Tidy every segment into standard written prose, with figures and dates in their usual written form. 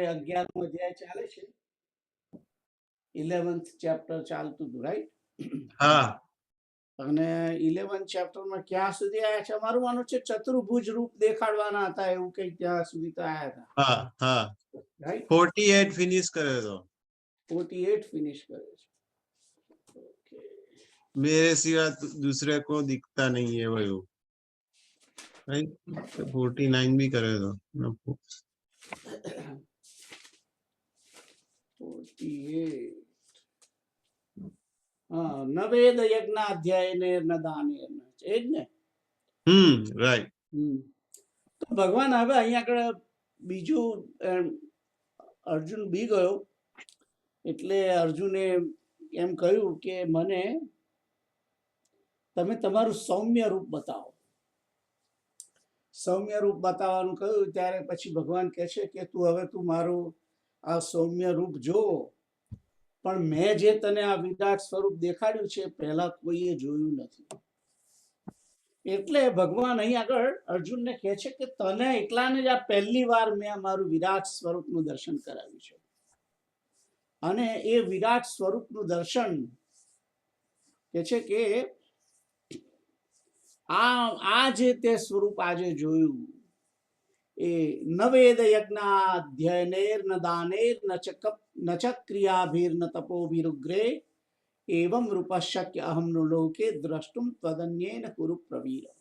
11મો અધ્યાય ચાલે છે, 11th ચેપ્ટર ચાલતું હતું, રાઈટ? હા અને 11th ચેપ્ટરમાં ક્યાં સુધી આવ્યા છે? અમારું માનવું છે ચતુર્ભુજ રૂપ દેખાડવાના હતા, એવું કઈ ત્યાં સુધી તો આવ્યા હતા, હા હા રાઈટ? 48 ફિનિશ કર્યો તો 48 ફિનિશ કરે છે. ઓકે, मेरे सिवा दूसरे को दिखता नहीं है वो, राइट? 49 भी करे तो 48 હા, નવેદ યજ્ઞ અધ્યાય ને દાન એ જ ને. રાઈટ. તો ભગવાન હવે અહીંયા આગળ બીજું અર્જુન બી ગયો, એટલે અર્જુને એમ કહ્યું કે મને તમે તમારું સૌમ્ય રૂપ બતાવો. સૌમ્ય રૂપ બતાવવાનું કહ્યું ત્યારે પછી ભગવાન કહે છે કે તું મારું આ સૌમ્ય રૂપ જો, પણ મેં જે તને આ વિરાટ સ્વરૂપ દેખાડ્યું છે પહેલા કોઈએ જોયું નથી. એટલે ભગવાન અહીં આગળ અર્જુનને કહે છે કે તને એકલાને જ આ પહેલી વાર મેં મારું વિરાટ સ્વરૂપનું દર્શન કરાવ્યું છે. અને એ વિરાટ સ્વરૂપનું દર્શન કે છે કે આ જે તે સ્વરૂપ આજે જોયું એ નવેદ યજ્ઞાધ્યયનેર ન દાનેર ન ચ ક્રિયાભીર ન તપોભીરુગ્રે એવમ રૂપશક્ય અહમ નો લોકે દ્રષ્ટુમ ત્વદન્યેન કુરુ પ્રવીર.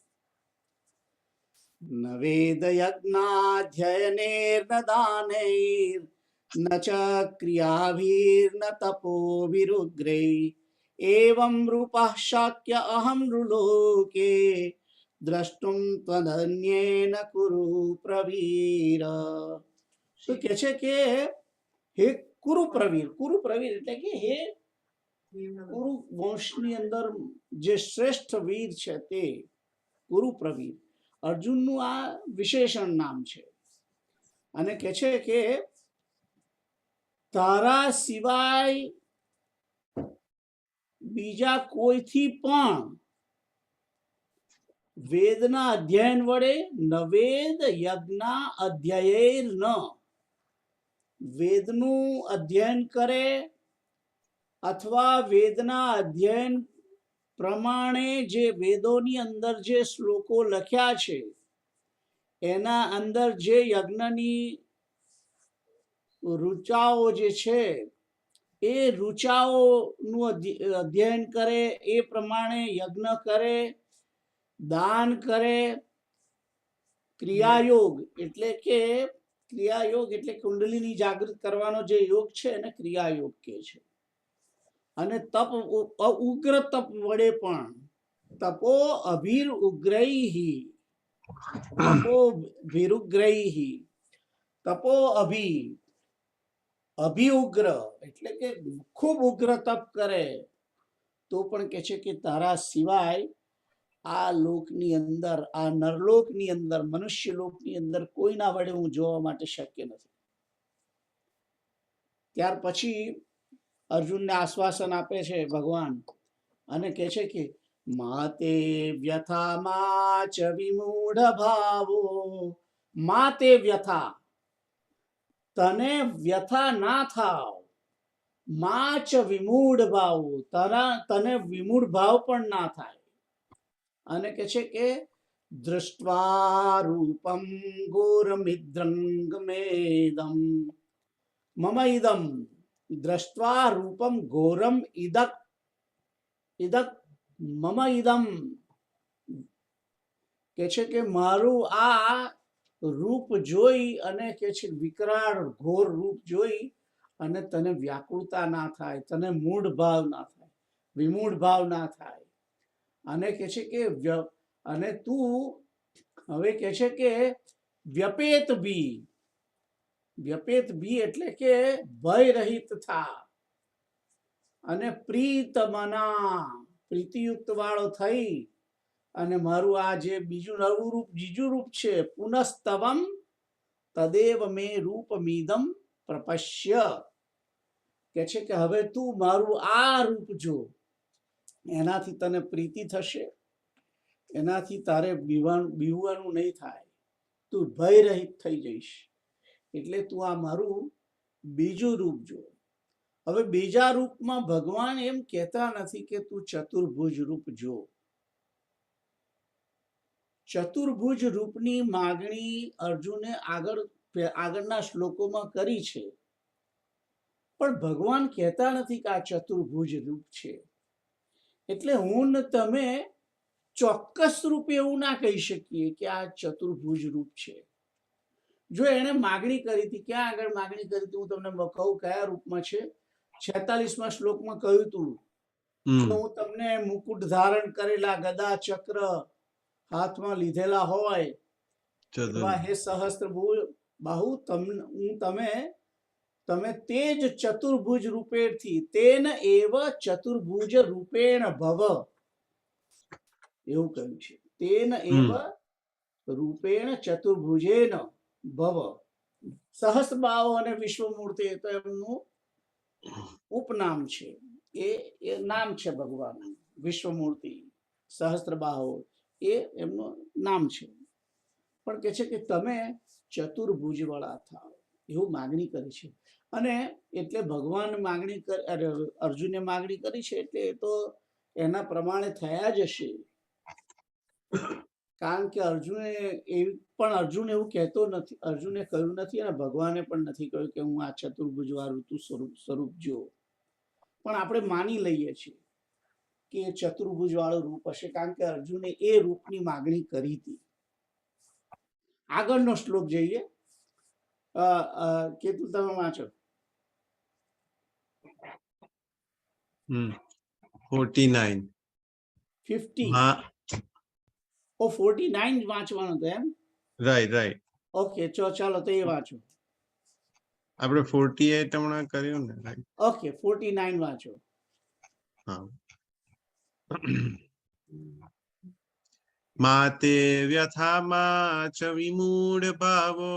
નવેદ યજ્ઞાધ્યયનેર ન દાનેર ન ચ ક્રિયાભીર ન તપોભીરુગ્રે એવમ રૂપશક્ય અહમ લોકે દ્રષ્ટુમ ત્વદન્યેન કુરુ પ્રવીર. તો કે છે કે હે કુરુ પ્રવીર એટલે કે હે કુરુ વંશની અંદર જે શ્રેષ્ઠ વીર છે તે કુરુ પ્રવીર. અર્જુનનું આ વિશેષણ નામ છે. અને કે છે કે તારા સિવાય બીજા કોઈથી પણ વેદના અધ્યયન વડે નવેદ યજ્ઞ અધ્યયન ન વેદનું અધ્યયન કરે અથવા વેદના અધ્યયન પ્રમાણે જે વેદોની અંદર જે શ્લોકો લખ્યા છે એના અંદર જે યજ્ઞની ઋચાઓ જે છે એ ઋચાઓનું અધ્યયન કરે, એ પ્રમાણે યજ્ઞ કરે, દાન કરે, ક્રિયાયોગ એટલે કે કુંડલીની જાગૃત કરવાનો જે યોગ છે એને ક્રિયાયોગ કહે છે. અને તપ ઉગ્ર તપ વડે પણ તપો અભીર ઉગ્રૈહી તપો ભીરુગ્રૈહી તપો અભિ ઉગ્ર એટલે કે ખૂબ ઉગ્ર તપ કરે તો પણ કે છે કે તારા સિવાય આ લોકની અંદર, આ નરલોકની અંદર, મનુષ્ય લોકની અંદર કોઈના વડે હું જોવા માટે શક્ય નથી. ત્યાર પછી અર્જુનને આશ્વાસન આપે છે ભગવાન અને કહે છે કે માતે વ્યથા માચ વિમૂઢ ભાવો. માતે વ્યથા, તને વ્યથા ના થાવ. માચ વિમૂઢ ભાવો, તને વિમૂઢ ભાવ પણ ના થાય. અને કે છે કે દૃષ્ટ્વા રૂપમ ઘોરમિદ્રંગમેદમ મમ ઇદમ દ્રષ્ટ્વા રૂપમ ઘોરમ ઇદક મમ ઇદમ. કે છે કે મારું આ રૂપ જોઈ અને કે છે વિકરાળ ઘોર રૂપ જોઈ અને તને વ્યાકુળતા ના થાય, તને મૂઢ ભાવ ના થાય, વિમૂઢ ભાવ ના થાય. અને કે છે કે અને તું હવે કે છે કે વ્યપેત બી એટલે કે ભય રહિત થા અને પ્રીત મના, પ્રીતિયુક્ત વાળો થઈ અને મારું આ જે બીજું રૂપ છે પુનસ્તવમ તદેવ મે રૂપમિદમ પ્રપશ્ય. કે છે કે હવે તું મારું આ રૂપ જો, એનાથી તને પ્રીતિ થશે, એનાથી તારે બીવવાનું નહીં થાય, તું ભય રહિત થઈ જઈશ. એટલે તું આ મારું બીજું રૂપ જો. હવે બીજા રૂપમાં ભગવાન એમ કહેતા નથી કે તું ચતુર્ભુજ રૂપ જો. ચતુર્ભુજ રૂપની માગણી અર્જુને આગળના શ્લોકોમાં કરી છે, પણ ભગવાન કહેતા નથી કે આ ચતુર્ભુજ રૂપ છે. એટલે હું ને તમે ચોક્કસ રૂપે એવું ના કહી શકીએ કે આ ચતુર્ભુજ રૂપ છે. જો એને માગણી કરી હતી, ક્યાં આગળ માગણી કરી હતી, હું તમને કહું કયા રૂપમાં છે. 46મા શ્લોકમાં કહ્યું હતું કે હું તમને મુકુટ ધારણ કરેલા, ગદા ચક્ર હાથમાં લીધેલા હોય એવા હે સહસ્ત્ર બાહુ, તમે તે જ ચતુર્ભુજ રૂપેથી તેન એવ ચતુર્ભુજ રૂપેણ ભવ, એવું કહ્યું છે. તેન એવ રૂપેણ ચતુર્ભુજેન ભવ. સહસ્રબાહુ અને વિશ્વમૂર્તિ તો એમનું ઉપનામ છે, એ નામ છે ભગવાન. વિશ્વમૂર્તિ, સહસ્રબાહુ એ એમનું નામ છે. પણ કે છે કે તમે ચતુર્ભુજ વાળા થાઓ, એવું માગણી કરી છે. અને એટલે ભગવાન માગણી અર્જુને માગણી કરી છે, એટલે એ તો એના પ્રમાણે થયા જ હશે. કારણ કે અર્જુન એવું કહેતો નથી, અર્જુને કહ્યું નથી અને ભગવાને પણ નથી કહ્યું કે હું આ ચતુર્ભુજ વાળું તું સ્વરૂપ જો. પણ આપણે માની લઈએ છીએ કે એ ચતુર્ભુજ વાળું રૂપ હશે, કારણ કે અર્જુને એ રૂપની માગણી કરી હતી. આગળનો શ્લોક જોઈએ. કેતું તમે વાંચો. 49 50 હા 49 વાંચવાનું તો એમ. રાઈટ ઓકે, ચાલો તો એ વાંચો. આપણે 48 હમણાં કર્યું ને, રાઈટ. ઓકે, 49 વાંચો. હા. માતે વ્યથા ચ વિમૂઢ ભાવો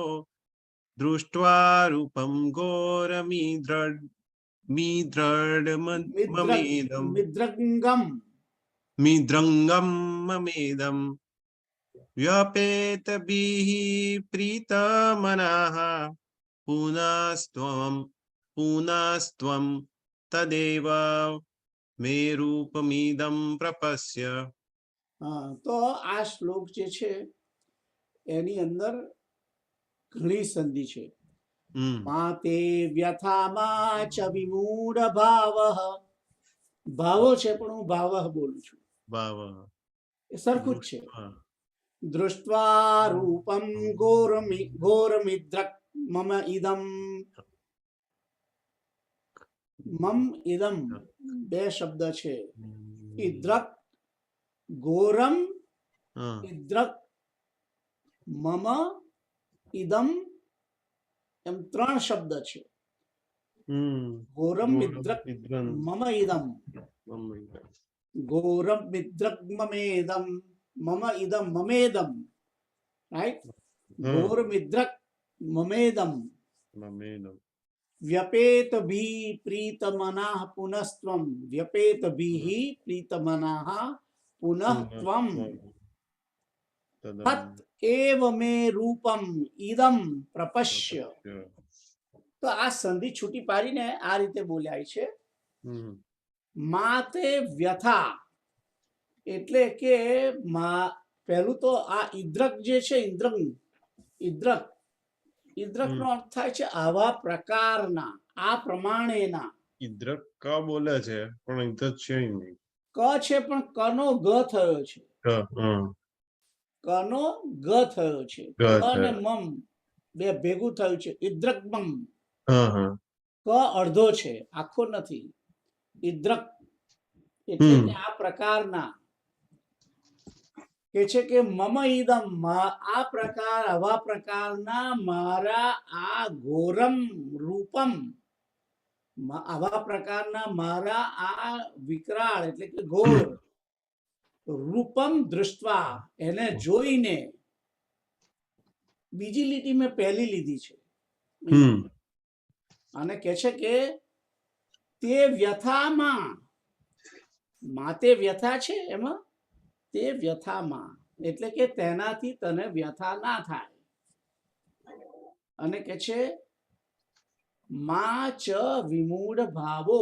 દૃષ્ટ્વા રૂપમ મિદ્રંગમ મમેદમ વ્યપેતભિઃ પ્રીતમનાઃ પુનસ્ત્વં તદેવ મે રૂપમિદં પ્રપશ્ય. હા, તો આ શ્લોક જે છે એની અંદર ઘણી સંધિ છે. માતે વ્યથામાં ચ વિમૂઢ ભાવઃ. ભાવો છે પણ હું ભાવઃ બોલું છું, એ સરખું જ છે. દૃષ્ટ્વા રૂપમ ઘોરમિદ્રક મમ ઇદમ બે શબ્દ છે. ઇદ્રક ઘોરમ, ઇદ્રક મમ ઇદમ, એમ ત્રણ શબ્દ છે. ઘોરમ ઇદ્રક મમ ઇદમ, ઘોરમ ઇદ્રક મમેદમ, મમ ઇદમ મમેદમ, રાઈટ. ઘોરમ ઇદ્રક મમેદમ વ્યપેત ભી પ્રીતમનાઃ પુનસ્ત્વમ, વ્યપેત ભીઃ પ્રીતમનાઃ પુનઃત્વમ તત એવ મે રૂપમ ઇદમ પ્રપશ્ય. તો આ સંધિ છૂટી પાડીને આ રીતે બોલાય છે. માતે વ્યથા એટલે કે પહેલું તો આ ઇદ્રક જે છે, ઇદ્રક નો અર્થ થાય છે આવા પ્રકારના, આ પ્રમાણેના. ઇદ્રક ક બોલે છે પણ ઇદ્રક છે નહીં. ક છે પણ કનો ગ થયો છે. કનો ગ થયો છે. ક અને મમ બે ભેગું થયું છે, ઇદ્રક મમ. ક અડધો છે, આખો નથી. ઇદ્રક એટલે કે આ પ્રકારના. કે છે કે મમ ઇદમ, આ પ્રકાર, આવા પ્રકારના મારા આ ઘોરમ રૂપમ, આવા પ્રકારના મારા આ વિકરાળ એટલે કે ઘોર રૂપમ દૃષ્ટવા, એને જોઈને. બીજી લીટી મેં પહેલી લીધી છે અને કે છે કે તે વ્યથામાં, માતે વ્યથા છે એમાં, તે વ્યથામાં એટલે કે તેનાથી તને વ્યથા ના થાય. અને કે છે મા ચ વિમૂઢ ભાવો,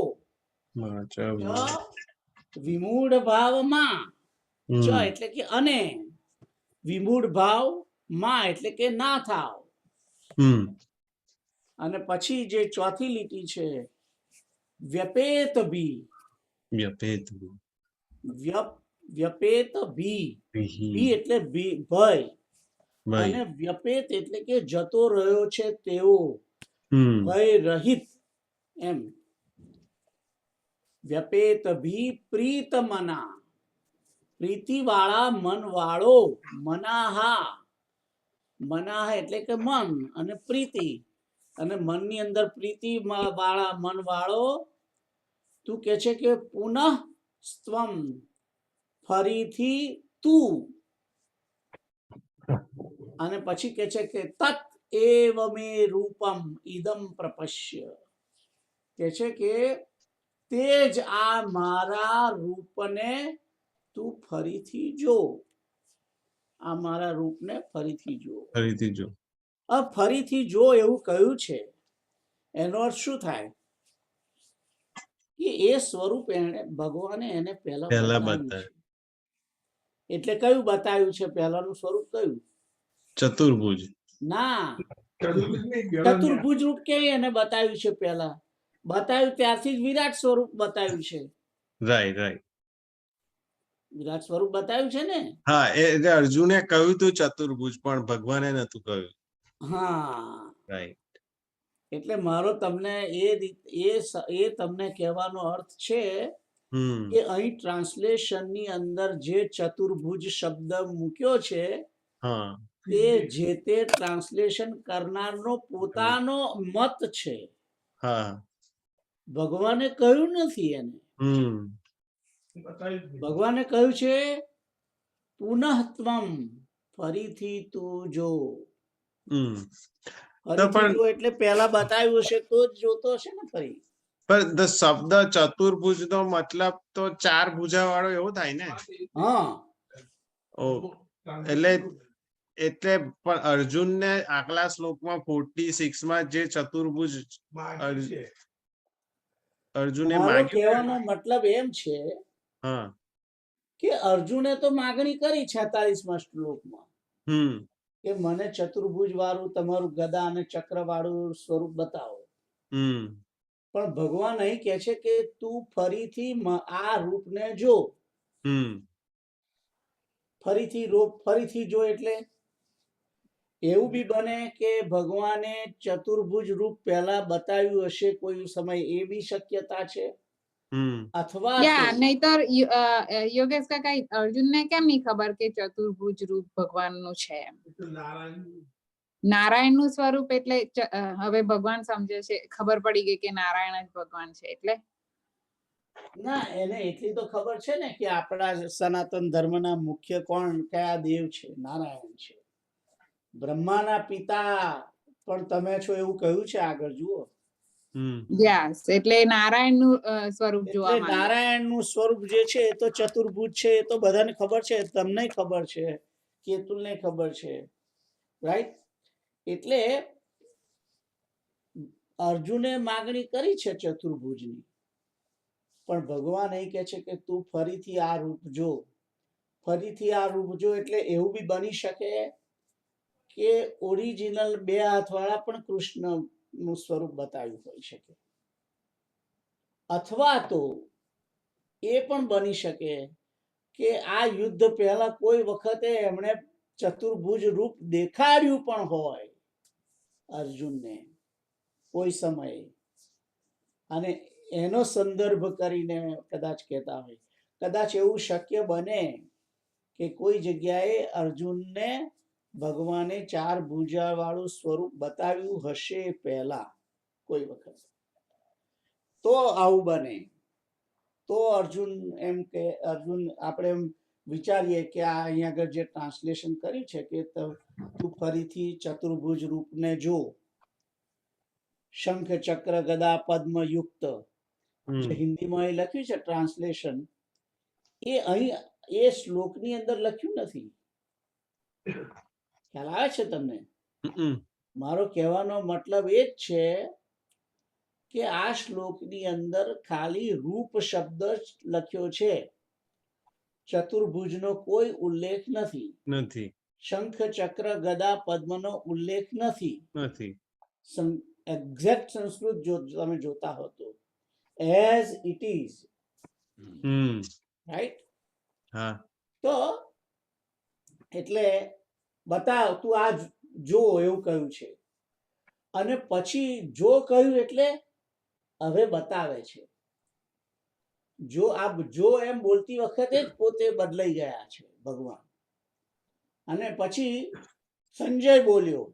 ચ વિમૂઢ ભાવમાં, ચ એટલે કે અને, વિમૂઢ ભાવ માં એટલે કે ના થાવ. અને પછી જે ચોથી લીટી છે વ્યપેત ભી, વ્યપેત ભી, ભી એટલે ભય, અને વ્યપેત એટલે કે જતો રહ્યો છે તેવો, ભય રહિત એમ. વ્યપેત ભી પ્રીત મના, પ્રીતિ વાળા મન વાળો, મનાહા, મનાહ એટલે કે મન, અને પ્રીતિ, અને મનની અંદર પ્રીતિ વાળા મન વાળો, તું કે છે કે પુનઃ સ્ત્વમ, ફરીથી તું. અને પછી કે છે કે તત એવ મે રૂપમ ઇદમ પ્રપશ્ય, કે છે કે તે જ આ મારા રૂપને તું ફરીથી જો, આ મારા રૂપને ફરીથી જો. ફરીથી જો એવું કહ્યું છે, એનો અર્થ શું થાય કે એ સ્વરૂપ એને ભગવાને એને પહેલા બતાવ્યું છે. એટલે કયું બતાવ્યું છે? પહેલાનું સ્વરૂપ કયું? ચતુર્ભુજ. ના, ચતુર્ભુજ રૂપ કેવી એને બતાવ્યું છે? પહેલા બતાવ્યું ત્યારથી જ વિરાટ સ્વરૂપ બતાવ્યું છે. રાઈટ. વિરાટ સ્વરૂપ બતાવ્યું છે ને. હા, એટલે અર્જુને કહ્યું તું ચતુર્ભુજ, પણ ભગવાને નતું કહ્યું. હા, રાઈટ. એટલે મારો તમને એ તમને કહેવાનો અર્થ છે કે અહીં ટ્રાન્સલેશનની અંદર જે ચતુર્ભુજ શબ્દ મૂક્યો છે તે જે તે ટ્રાન્સલેશન કરનારનો પોતાનો મત છે. ભગવાને કહ્યું નથી એને. ભગવાને કહ્યું છે પુનઃત્વમ, ફરીથી તું જો. ફરીથી જો એટલે પહેલા બતાવ્યું હશે તો જ જોતો હશે ને ફરી. પણ શબ્દ ચતુર્ભુજ નો મતલબ તો 4 ભુજા વાળો એવો થાય ને. હા, એટલે પણ અર્જુન ને આગલા શ્લોકમાં 46 માં જે ચતુર્ભુજ અર્જુને મારો કહેવાનો મતલબ એમ છે કે અર્જુને તો માગણી કરી 46મા શ્લોકમાં કે મને ચતુર્ભુજ વાળું તમારું ગદા અને ચક્ર વાળું સ્વરૂપ બતાવો. પણ ભગવાન અહીં કહે છે કે તું ફરીથી આ રૂપને જો. ફરીથી જો એટલે એવું બી બને કે ભગવાને ચતુર્ભુજ રૂપ પહેલા બતાવ્યું હશે કોઈ સમય, એ બી શક્યતા છે. અથવા નહીતર યોગેશ કાકા અર્જુન ને કેમ નહીં ખબર કે ચતુર્ભુજ રૂપ ભગવાન નું છે? નારાયણ નું સ્વરૂપ એટલે હવે ભગવાન સમજે છે, ખબર પડી ગઈ કે નારાયણ જ ભગવાન છે. એટલે ના, એને એટલી તો ખબર છે ને કે આપણા સનાતન ધર્મના મુખ્ય કોણ, કયા દેવ છે? નારાયણ છે. બ્રહ્માના પિતા પણ તમે છો એવું કહ્યું છે આગળ જુઓ. એટલે નારાયણ નું સ્વરૂપ જોવા એટલે નારાયણ નું સ્વરૂપ જે છે એ તો ચતુર્ભુજ છે. એ તો બધાને ખબર છે, તમને ખબર છે, કેતુલને ખબર છે, રાઈટ? એટલે અર્જુને માગણી કરી છે ચતુર્ભુજની, પણ ભગવાન અહીં કહે છે કે તું ફરીથી આ રૂપ જો. ફરીથી આ રૂપ જો એટલે એવું બી બની શકે કે ઓરિજિનલ 2 હાથ વાળા પણ કૃષ્ણ નું સ્વરૂપ બતાવ્યું હોઈ શકે. અથવા તો એ પણ બની શકે કે આ યુદ્ધ પહેલા કોઈ વખતે એમણે ચતુર્ભુજ રૂપ દેખાડ્યું પણ હોય અર્જુનને કોઈ સમયે, અને એનો સંદર્ભ કરીને કદાચ કહેતા હોય. કદાચ એવું શક્ય બને કે કોઈ જગ્યાએ અર્જુનને ભગવાને 4 ભુજા વાળું સ્વરૂપ બતાવ્યું હશે પહેલા કોઈ વખત. તો આવું બને તો અર્જુન એમ કે આપણે એમ વિચારીએ કે આ અહીંયા આગળ જે ટ્રાન્સલેશન કર્યું છે કે તું ફરીથી ચતુર્ભુજ રૂપને જો, શંખ ચક્ર ગદા પદ્મ યુક્ત, જે હિન્દીમાં અહીં લખ્યું છે ટ્રાન્સલેશન, એ અહીં એ શ્લોકની અંદર લખ્યું નથી. ખ્યાલ આવે છે તમને? મારો કહેવાનો મતલબ એ જ છે કે આ શ્લોકની અંદર ખાલી રૂપ શબ્દ જ લખ્યો છે, ચતુર્ભુજનો કોઈ ઉલ્લેખ નથી, નથી શંખ ચક્ર ગદા પદ્મનો ઉલ્લેખ નથી. નથી એક્ઝેક્ટ સંસ્કૃત જો તમે જોતા હો તો એઝ ઇટ ઇઝ, રાઈટ. હા તો એટલે બતાવ તું આ જો એવું કહ્યું છે, અને પછી જો કહ્યું એટલે હવે બતાવે છે. જો એમ બોલતી વખતે જ પોતે બદલાઈ ગયા છે ભગવાન. અને પછી સંજય બોલ્યો,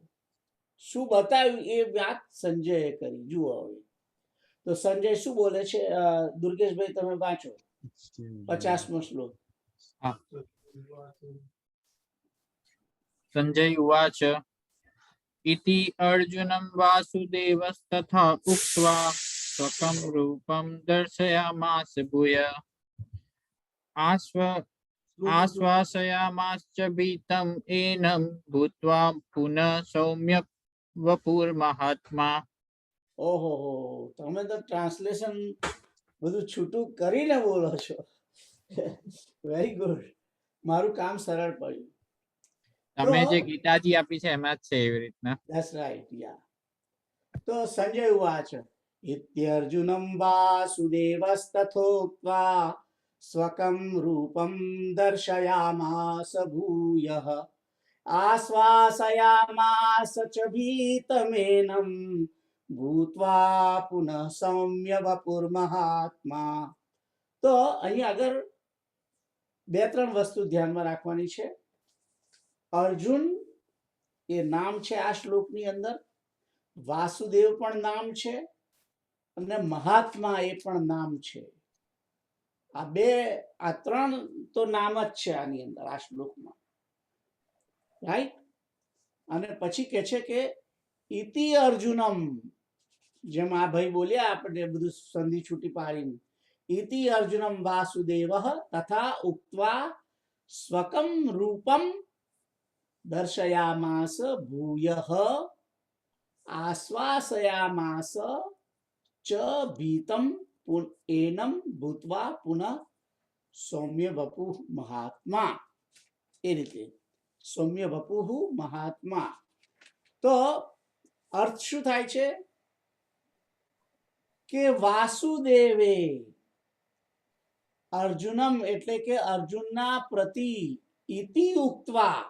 શું બતાવ્યું એ વાત સંજયે કરી. જુઓ હવે તો સંજય શું બોલે છે, દુર્ગેશભાઈ તમે વાંચો 50મો શ્લોક. संजय उवाच इति अर्जुनं वासुदेवस्तथा उक्त्वा स्वकं रूपं दर्शयामास भूय आश्वासयामाश्च भीतम् एनं भूत्वा पुनः सौम्य वपुर्महात्मा. ઓહો હો, તમે તો ટ્રાન્સલેશન બધું છૂટું કરીને બોલો છો. વેરી ગુડ, મારું કામ સરળ પડ્યું. તમે જે ગીતાજી આપી છે એમાં જ છે એવી રીતના. ધેટ્સ રાઈટ, યા. તો સંજય ઉવાચ ઇત્યર્જુનમ વાસુદેવસ્તથોક્ત્વા સ્વકં રૂપં દર્શયામાસ ભૂયઃ આશ્વાસયામાસ ચ ભીતમેनं ભૂત્વા પુનઃ સૌમ્ય વપુર્મહાત્મા. તો અહીં આગળ બે ત્રણ વસ્તુ ધ્યાનમાં રાખવાની છે. અર્જુન એ નામ છે આ શ્લોકની અંદર, વાસુદેવ પણ નામ છે, અને મહાત્મા એ પણ નામ છે. આ ત્રણ તો નામ જ છે આની અંદર, આ શ્લોકમાં, રાઈટ. અને પછી કે છે કે ઇતિ અર્જુનમ, જેમ આ ભાઈ બોલ્યા આપણે બધું સંધિ છૂટી પાડીને, ઇતિ અર્જુનમ વાસુદેવ તથા ઉક્ત્વા સ્વકમ રૂપમ દર્શયામાસ ભૂયઃ આશ્વાસયામાસ ચ ભીતમ એનમ ભૂત્વા પુનઃ સૌમ્ય વપુ મહાત્મા. એ રીતે સૌમ્ય વપુ મહાત્મા. તો અર્થ શું થાય છે કે વાસુદેવે અર્જુનમ એટલે કે અર્જુનના પ્રતિ ઇતિ ઉક્ત્વા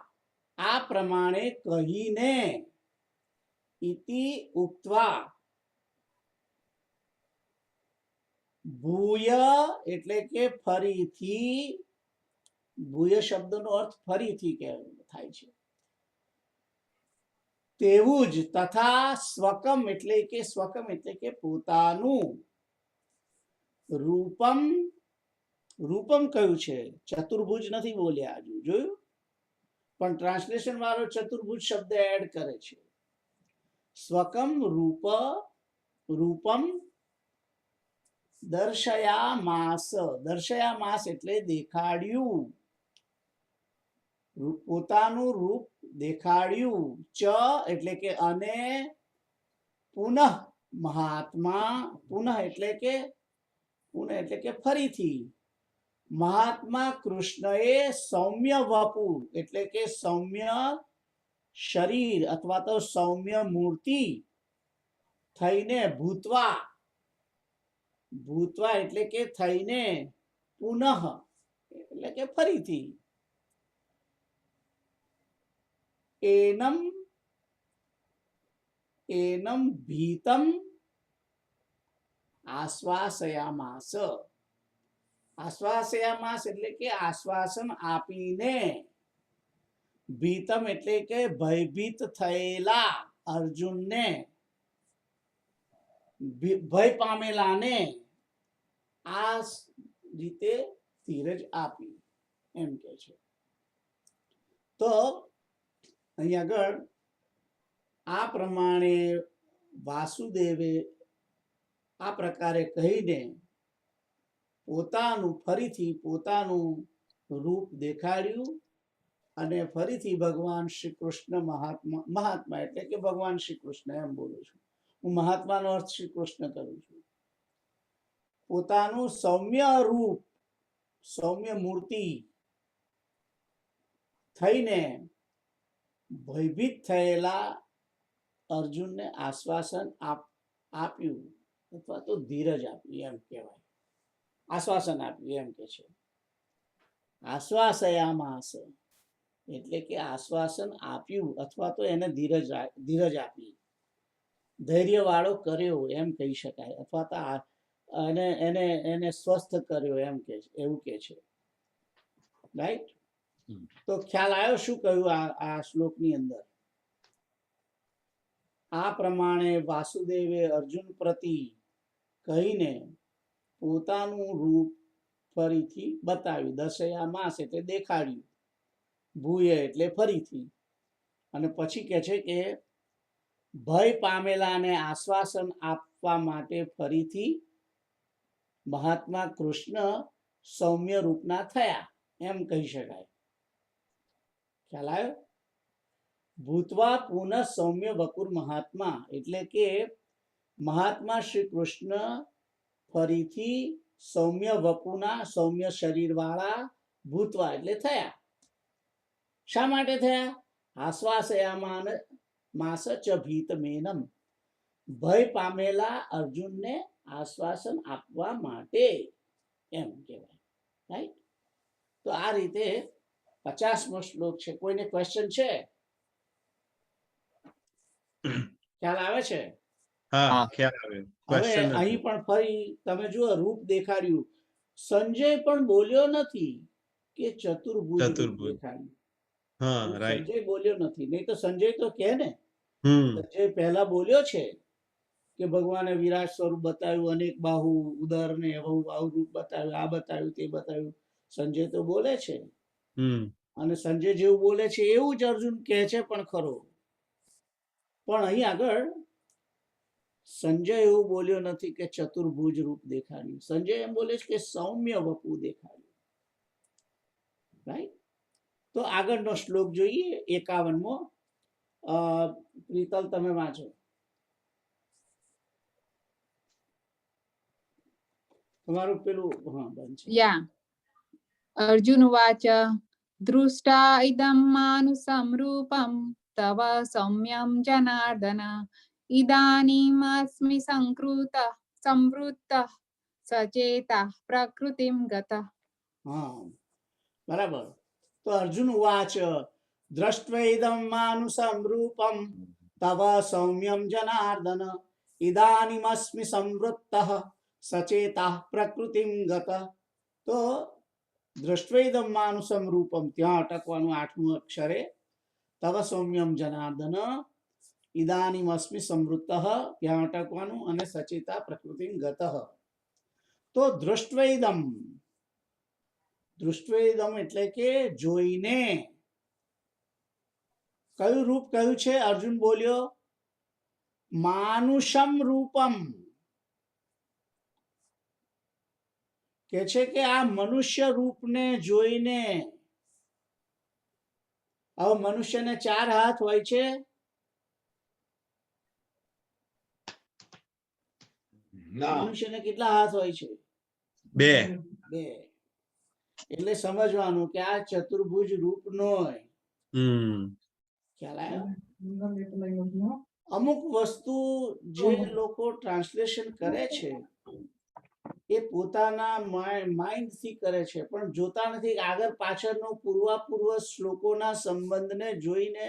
આ પ્રમાણે કહીને, ઇતિ ઉક્ત્વા ભૂય એટલે કે ફરીથી, ભૂય શબ્દનો અર્થ ફરીથી થાય છે. તેવું જ તથા સ્વકમ એટલે કે પોતાનું, રૂપમ, રૂપમ કયું છે, ચતુર્ભુજ નથી બોલ્યા હજુ, જોયું. પણ ટ્રાન્સલેશન વાળો ચતુર્ભુજ શબ્દ એડ કરે છે. સ્વકમ રૂપમ દર્શયામાસ, દર્શયામાસ એટલે દેખાડ્યું, પોતાનું રૂપ દેખાડ્યું. ચ એટલે કે અને, પુનઃ મહાત્મા, પુનઃ એટલે કે ફરીથી, મહાત્મા કૃષ્ણએ સૌમ્ય વપુ એટલે કે સૌમ્ય શરીર અથવા તો સૌમ્ય મૂર્તિ થઈને, ભૂતવા, ભૂતવા એટલે કે થઈને, પુનઃ એટલે કે ફરીથી, એનમ ભીતમ આશ્વાસયામાસ. આશ્વાસયામાસ એટલે કે આશ્વાસન આપીને, ભીતમ એટલે કે ભયભીત થયેલા અર્જુનને, ભય પામેલાને આ રીતે ધીરજ આપી, એમ કે છે. તો અહીં આગળ આ પ્રમાણે વાસુદેવે આ પ્રકારે કહીને ફરીથી પોતાનું રૂપ દેખાડ્યું, અને ફરીથી ભગવાન શ્રી કૃષ્ણ મહાત્મા એટલે કે ભગવાન શ્રી કૃષ્ણ એમ બોલું છું. હું મહાત્માનો અર્થ શ્રી કૃષ્ણ કરું છું. પોતાનું સૌમ્ય રૂપ, સૌમ્ય મૂર્તિ થઈને ભયભીત થયેલા અર્જુનને આશ્વાસન આપ્યું અથવા તો ધીરજ આપી એમ કહેવાય. આશ્વાસન આપ્યું એમ કે છે. આશ્વાસયામાસ એટલે કે આશ્વાસન આપ્યું અથવા તો એને ધીરજ આપી, ધૈર્ય વાળો કર્યો એમ કહી શકાય, અથવા તો એને સ્વસ્થ કર્યો એમ કે એવું કે છે. રાઈટ? તો ખ્યાલ આવ્યો શું કહ્યું આ શ્લોકની અંદર? આ પ્રમાણે વાસુદેવે અર્જુન પ્રતિ કહીને પોતાનું રૂપ ફરીથી બતાવ્યું. દર્શયા માસ એટલે દેખાડ્યું, ભૂય એટલે ફરીથી. અને પછી કે છે કે ભય પામેલાને આશ્વાસન આપવા માટે ફરીથી મહાત્મા કૃષ્ણ સૌમ્ય રૂપના થયા એમ કહી શકાય. ખ્યાલ આવ્યો? ભૂતવા પુનઃ સૌમ્ય વકુર મહાત્મા એટલે કે મહાત્મા શ્રી કૃષ્ણ ફરીથી સૌમ્ય વપુના, સૌમ્ય શરીર વાળા ભૂતવા એટલે થયા. શા માટે થયા? આશ્વાસયામાન માસ ચ ભીત મેનમ, ભય પામેલા અર્જુનને આશ્વાસન આપવા માટે એમ કહેવાય. રાઈટ? તો આ રીતે 50મો શ્લોક છે. કોઈને ક્વેશ્ચન છે? ખ્યાલ આવે છે? હા, હા. ખ્યાલ આવે. હવે ક્વેશ્ચન અહીં પણ ફરી તમે જુઓ, રૂપ દેખાડ્યું. સંજય પણ બોલ્યો નથી કે ચતુર્ભુજ રૂપ ચતુર્ભુજ. દેખાડ્યું. હા, રાઈટ. સંજય બોલ્યો નથી. નહીં તો સંજય તો કહે ને, હમ સંજય પહેલા બોલ્યો છે કે ભગવાને વિરાટ સ્વરૂપ બતાવ્યું, અનેક બાહુ, ઉદર ને આવું રૂપ બતાવ્યું, આ બતાવ્યું, તે બતાવ્યું. સંજય તો બોલે છે, હમ અને સંજય જેવું બોલે છે એવું જ અર્જુન કહે છે પણ ખરો. પણ અહીં આગળ સંજય એવું બોલ્યો નથી કે ચતુર્ભુજ રૂપ દેખાડ્યું. સંજય એમ બોલે છે કે સૌમ્ય વપુ દેખાડ્યું. રાઈટ? તો આગળનો શ્લોક જોઈએ, 51મો. પ્રીતલ તમે વાંચો. તમારું પેલું હા બંધ છે. યા અર્જુન વાચ દૃષ્ટા ઇદં માનુષં રૂપં તવ સૌમ્યં જનાર્દન ઇદાનીમસ્મિ સંવૃત્તઃ સચેતઃ પ્રકૃતિમ ગતઃ. હા, બરાબર. તો અર્જુન વાચ દ્રષ્ટ્વૈદં માનુષં રૂપમ તવ સૌમ્યમ જનાર્દન ઇદાનીમસ્મિ સંવૃત્તઃ સચેતઃ પ્રકૃતિમ ગતઃ. તો દ્રષ્ટ્વૈદં માનુષં રૂપમ, ત્યાં અટકવાનું 8મું અક્ષરે. તવ સૌમ્યમ જનાર્દન ઇદાનીમસ્મિ સંવૃત્તઃ, ત્યાં અટકવાનું, અને સચેતા પ્રકૃતિમ ગતઃ. તો દૃષ્ટ્વૈદમ, દૃષ્ટ્વેદમ એટલે કે જોઈને. કયું રૂપ કહ્યું છે? અર્જુન બોલ્યો માનુષમ રૂપમ, કે છે કે આ મનુષ્ય રૂપને જોઈને. હવે મનુષ્યને 4 હાથ હોય છે. મનુષ્યને કેટલા હાથ હોય છે? 2. 2. એટલે સમજવાનું કે આ ચતુર્ભુજ રૂપ નો હમ ખ્યાલ આવ્યો? અમુક વસ્તુ જે લોકો ટ્રાન્સલેશન કરે છે એ પોતાના માઇન્ડ થી કરે છે, પણ જોતા નથી. આગળ પાછળનો પૂર્વ શ્લોકોના સંબંધને જોઈને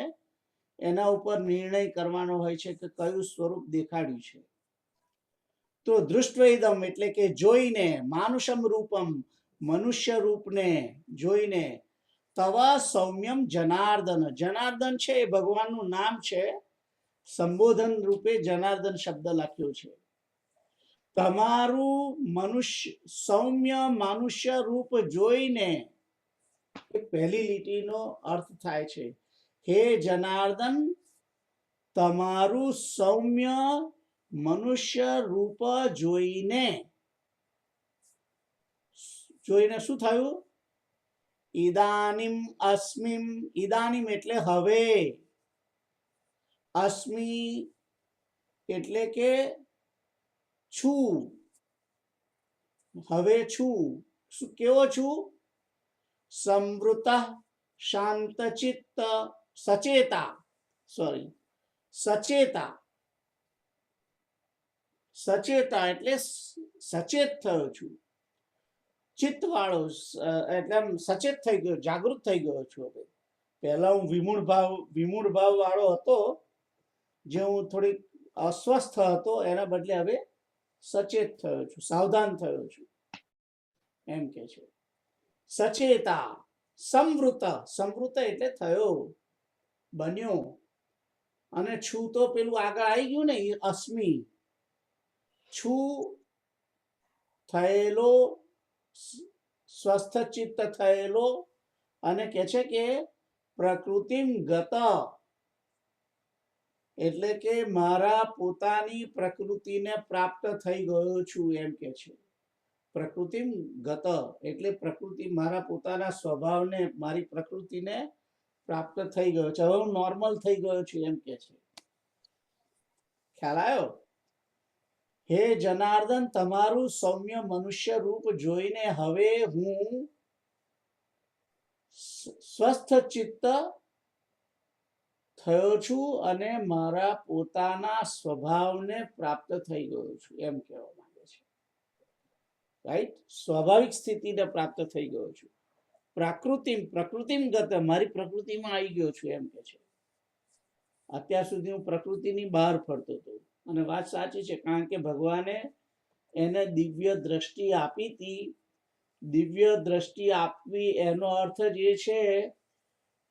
એના ઉપર નિર્ણય કરવાનો હોય છે કે કયું સ્વરૂપ દેખાડ્યું છે. તો દૃષ્ટ્વેદમ એટલે કે જોઈને, માનુષમ રૂપમ મનુષ્ય રૂપને જોઈને, તવ સૌમ્યમ જનાર્દન, જનાર્દન છે એ ભગવાનનું નામ છે, સંબોધન રૂપે જનાર્દન શબ્દ લખ્યો છે. તમારું સૌમ્ય મનુષ્ય રૂપ જોઈને, એ પહેલી લીટીનો અર્થ થાય છે હે જનાર્દન, તમારું સૌમ્ય મનુષ્ય રૂપ જોઈને. જોઈને શું થયું? ઇદાનીમ અસ્મિમ, ઇદાનીમ એટલે હવે, અસ્મિ એટલે કે છું, હવે છું. કેવો છું? સંવૃત શાંતચિત્ત સચેતા, સોરી, સચેતા. સચેતા એટલે સચેત થયો છું, ચિત્ત વાળો, એટલે આમ સચેત થઈ ગયો, જાગૃત થઈ ગયો છું. હવે પહેલા હું વિમૂઢ ભાવ વાળો હતો, જે હું થોડીક અસ્વસ્થ હતો, એના બદલે હવે સચેત થયો છું, સાવધાન થયો છું, એમ કે છે. સચેતા, સંવૃત, સંવૃત એટલે થયો, બન્યો. અને છું તો પેલું આગળ આવી ગયું ને, અસ્મિ, છું થયેલો, સ્વસ્થ ચિત્ત થયેલો, અને કે છે કે પ્રકૃતિમ ગત, એટલે કે મારા પોતાની પ્રકૃતિને પ્રાપ્ત થઈ ગયો છું, એમ કે છે. પ્રકૃતિમ ગત એટલે પ્રકૃતિ, મારા પોતાના સ્વભાવને, મારી પ્રકૃતિને પ્રાપ્ત થઈ ગયો છે. હવે હું નોર્મલ થઈ ગયો છું, એમ કે છે. ખ્યાલ આવ્યો? હે જનાર્દન, તમારું સૌમ્ય મનુષ્ય રૂપ જોઈને હવે હું સ્વસ્થ ચિત્ત થયો છું અને મારા પોતાના સ્વભાવને પ્રાપ્ત થઈ ગયો છું, એમ કહેવા માંગે છે. રાઈટ? સ્વાભાવિક સ્થિતિને પ્રાપ્ત થઈ ગયો છું. પ્રકૃતિમ ગત, મારી પ્રકૃતિમાં આવી ગયો છું, એમ કે છે. અત્યાર સુધી હું પ્રકૃતિની બહાર ફરતો હતો, અને વાત સાચી છે, કારણ કે ભગવાને એને દિવ્ય દ્રષ્ટિ આપી હતી. દિવ્ય દ્રષ્ટિ આપવી એનો અર્થ જ એ છે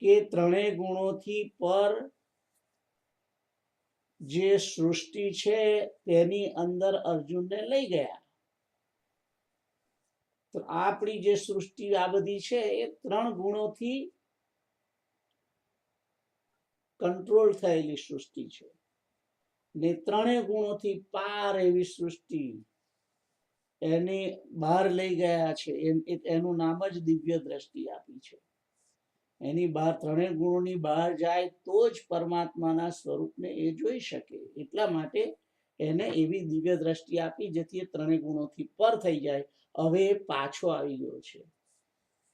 કે ત્રણેય ગુણોથી પર જે સૃષ્ટિ છે તેની અંદર અર્જુનને લઈ ગયા. તો આપણી જે સૃષ્ટિ આ બધી છે એ 3 ગુણોથી કંટ્રોલ થયેલી સૃષ્ટિ છે, ને 3 ગુણોથી પાર એવી સૃષ્ટિ એની બહાર લઈ ગયા છે. એનું નામ જ દિવ્ય દ્રષ્ટિ આપી છે. એની બહાર 3 ગુણોની બહાર જાય તો જ પરમાત્માના સ્વરૂપને એ જોઈ શકે. એટલા માટે એને એવી દિવ્ય દ્રષ્ટિ આપી જેથી એ 3 ગુણોથી પર થઈ જાય. હવે એ પાછો આવી ગયો છે.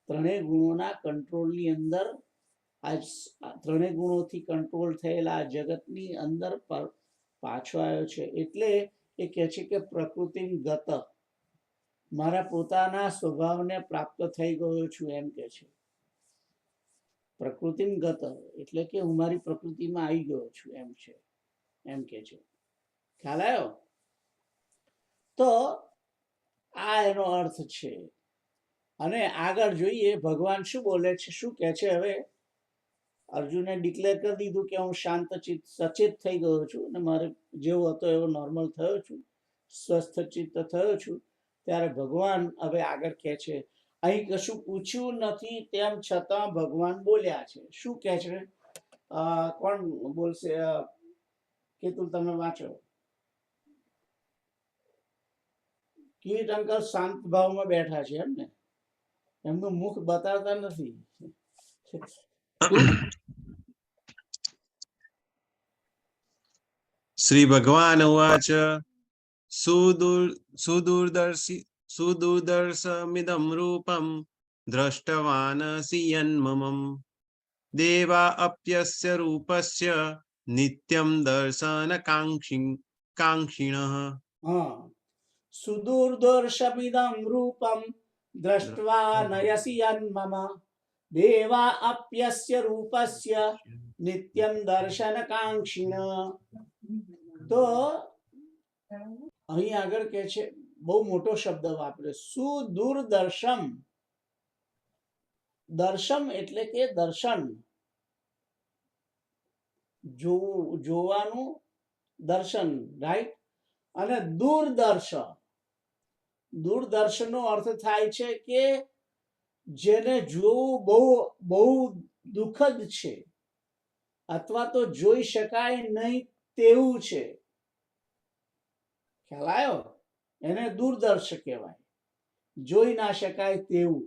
3 ગુણોના કંટ્રોલની અંદર, આ 3 ગુણોથી કંટ્રોલ થયેલા જગતની અંદર પાછો આવ્યો છે. એટલે એ કહે છે કે પ્રકૃતિગત, મારા પોતાના સ્વભાવને પ્રાપ્ત થઈ ગયો છું, એમ કે છે. પ્રકૃતિગત એટલે કે હું મારી પ્રકૃતિમાં આવી ગયો છું, એમ છે, એમ કે છે. ખ્યાલ આવ્યો? તો આ એનો અર્થ છે. અને આગળ જોઈએ ભગવાન શું બોલે છે, શું કહે છે. હવે અર્જુને ડિક્લેર કરી દીધું કે હું શાંત ચિત્ત સચેત થઈ ગયો છું અને મારે જેવો હતો એવો નોર્મલ થયો છું, સ્વસ્થ ચિત્ત થયો છું. ત્યારે ભગવાન હવે આગળ કહે છે, અહીં કશું પૂછ્યું નથી તેમ છતાં ભગવાન બોલ્યા છે. શું કહે છે? કોણ બોલશે? કેતુલ, તમે વાંચો. કીટ અંકલ શાંત ભાવમાં બેઠા છે, એમ ને? એમનું મુખ બતાવતા નથી. શ્રી ભગવાન ઉવાચ સુદૂરદર્શમિદં રૂપમ દ્રષ્ટવાનસि યન્મમં દેવા અપ્યસ્ય રૂપસ્ય નિત્યમ દર્શન કાંક્ષિણઃ. હા, સુદૂરદર્શમિદં રૂપમ દ્રષ્ટવા નયસી યન્મમ દેવા અપ્યસ્ય રૂપસ્ય નિત્યમ દર્શન કાંક્ષિણ. તો અહીં આગળ કે છે, બહુ મોટો શબ્દ વાપરે, સુદૂરદર્શમ. દર્શમ એટલે કે દર્શન, જોવાનું દર્શન, રાઈટ? અને દૂરદર્શ, દૂરદર્શનનો અર્થ થાય છે કે જેને જોવું બહુ બહુ દુઃખદ છે, અથવા તો જોઈ શકાય નહીં તેવું છે. ખ્યાલ આવ્યો? એને દૂરદર્શ કહેવાય, જોઈ ના શકાય તેવું.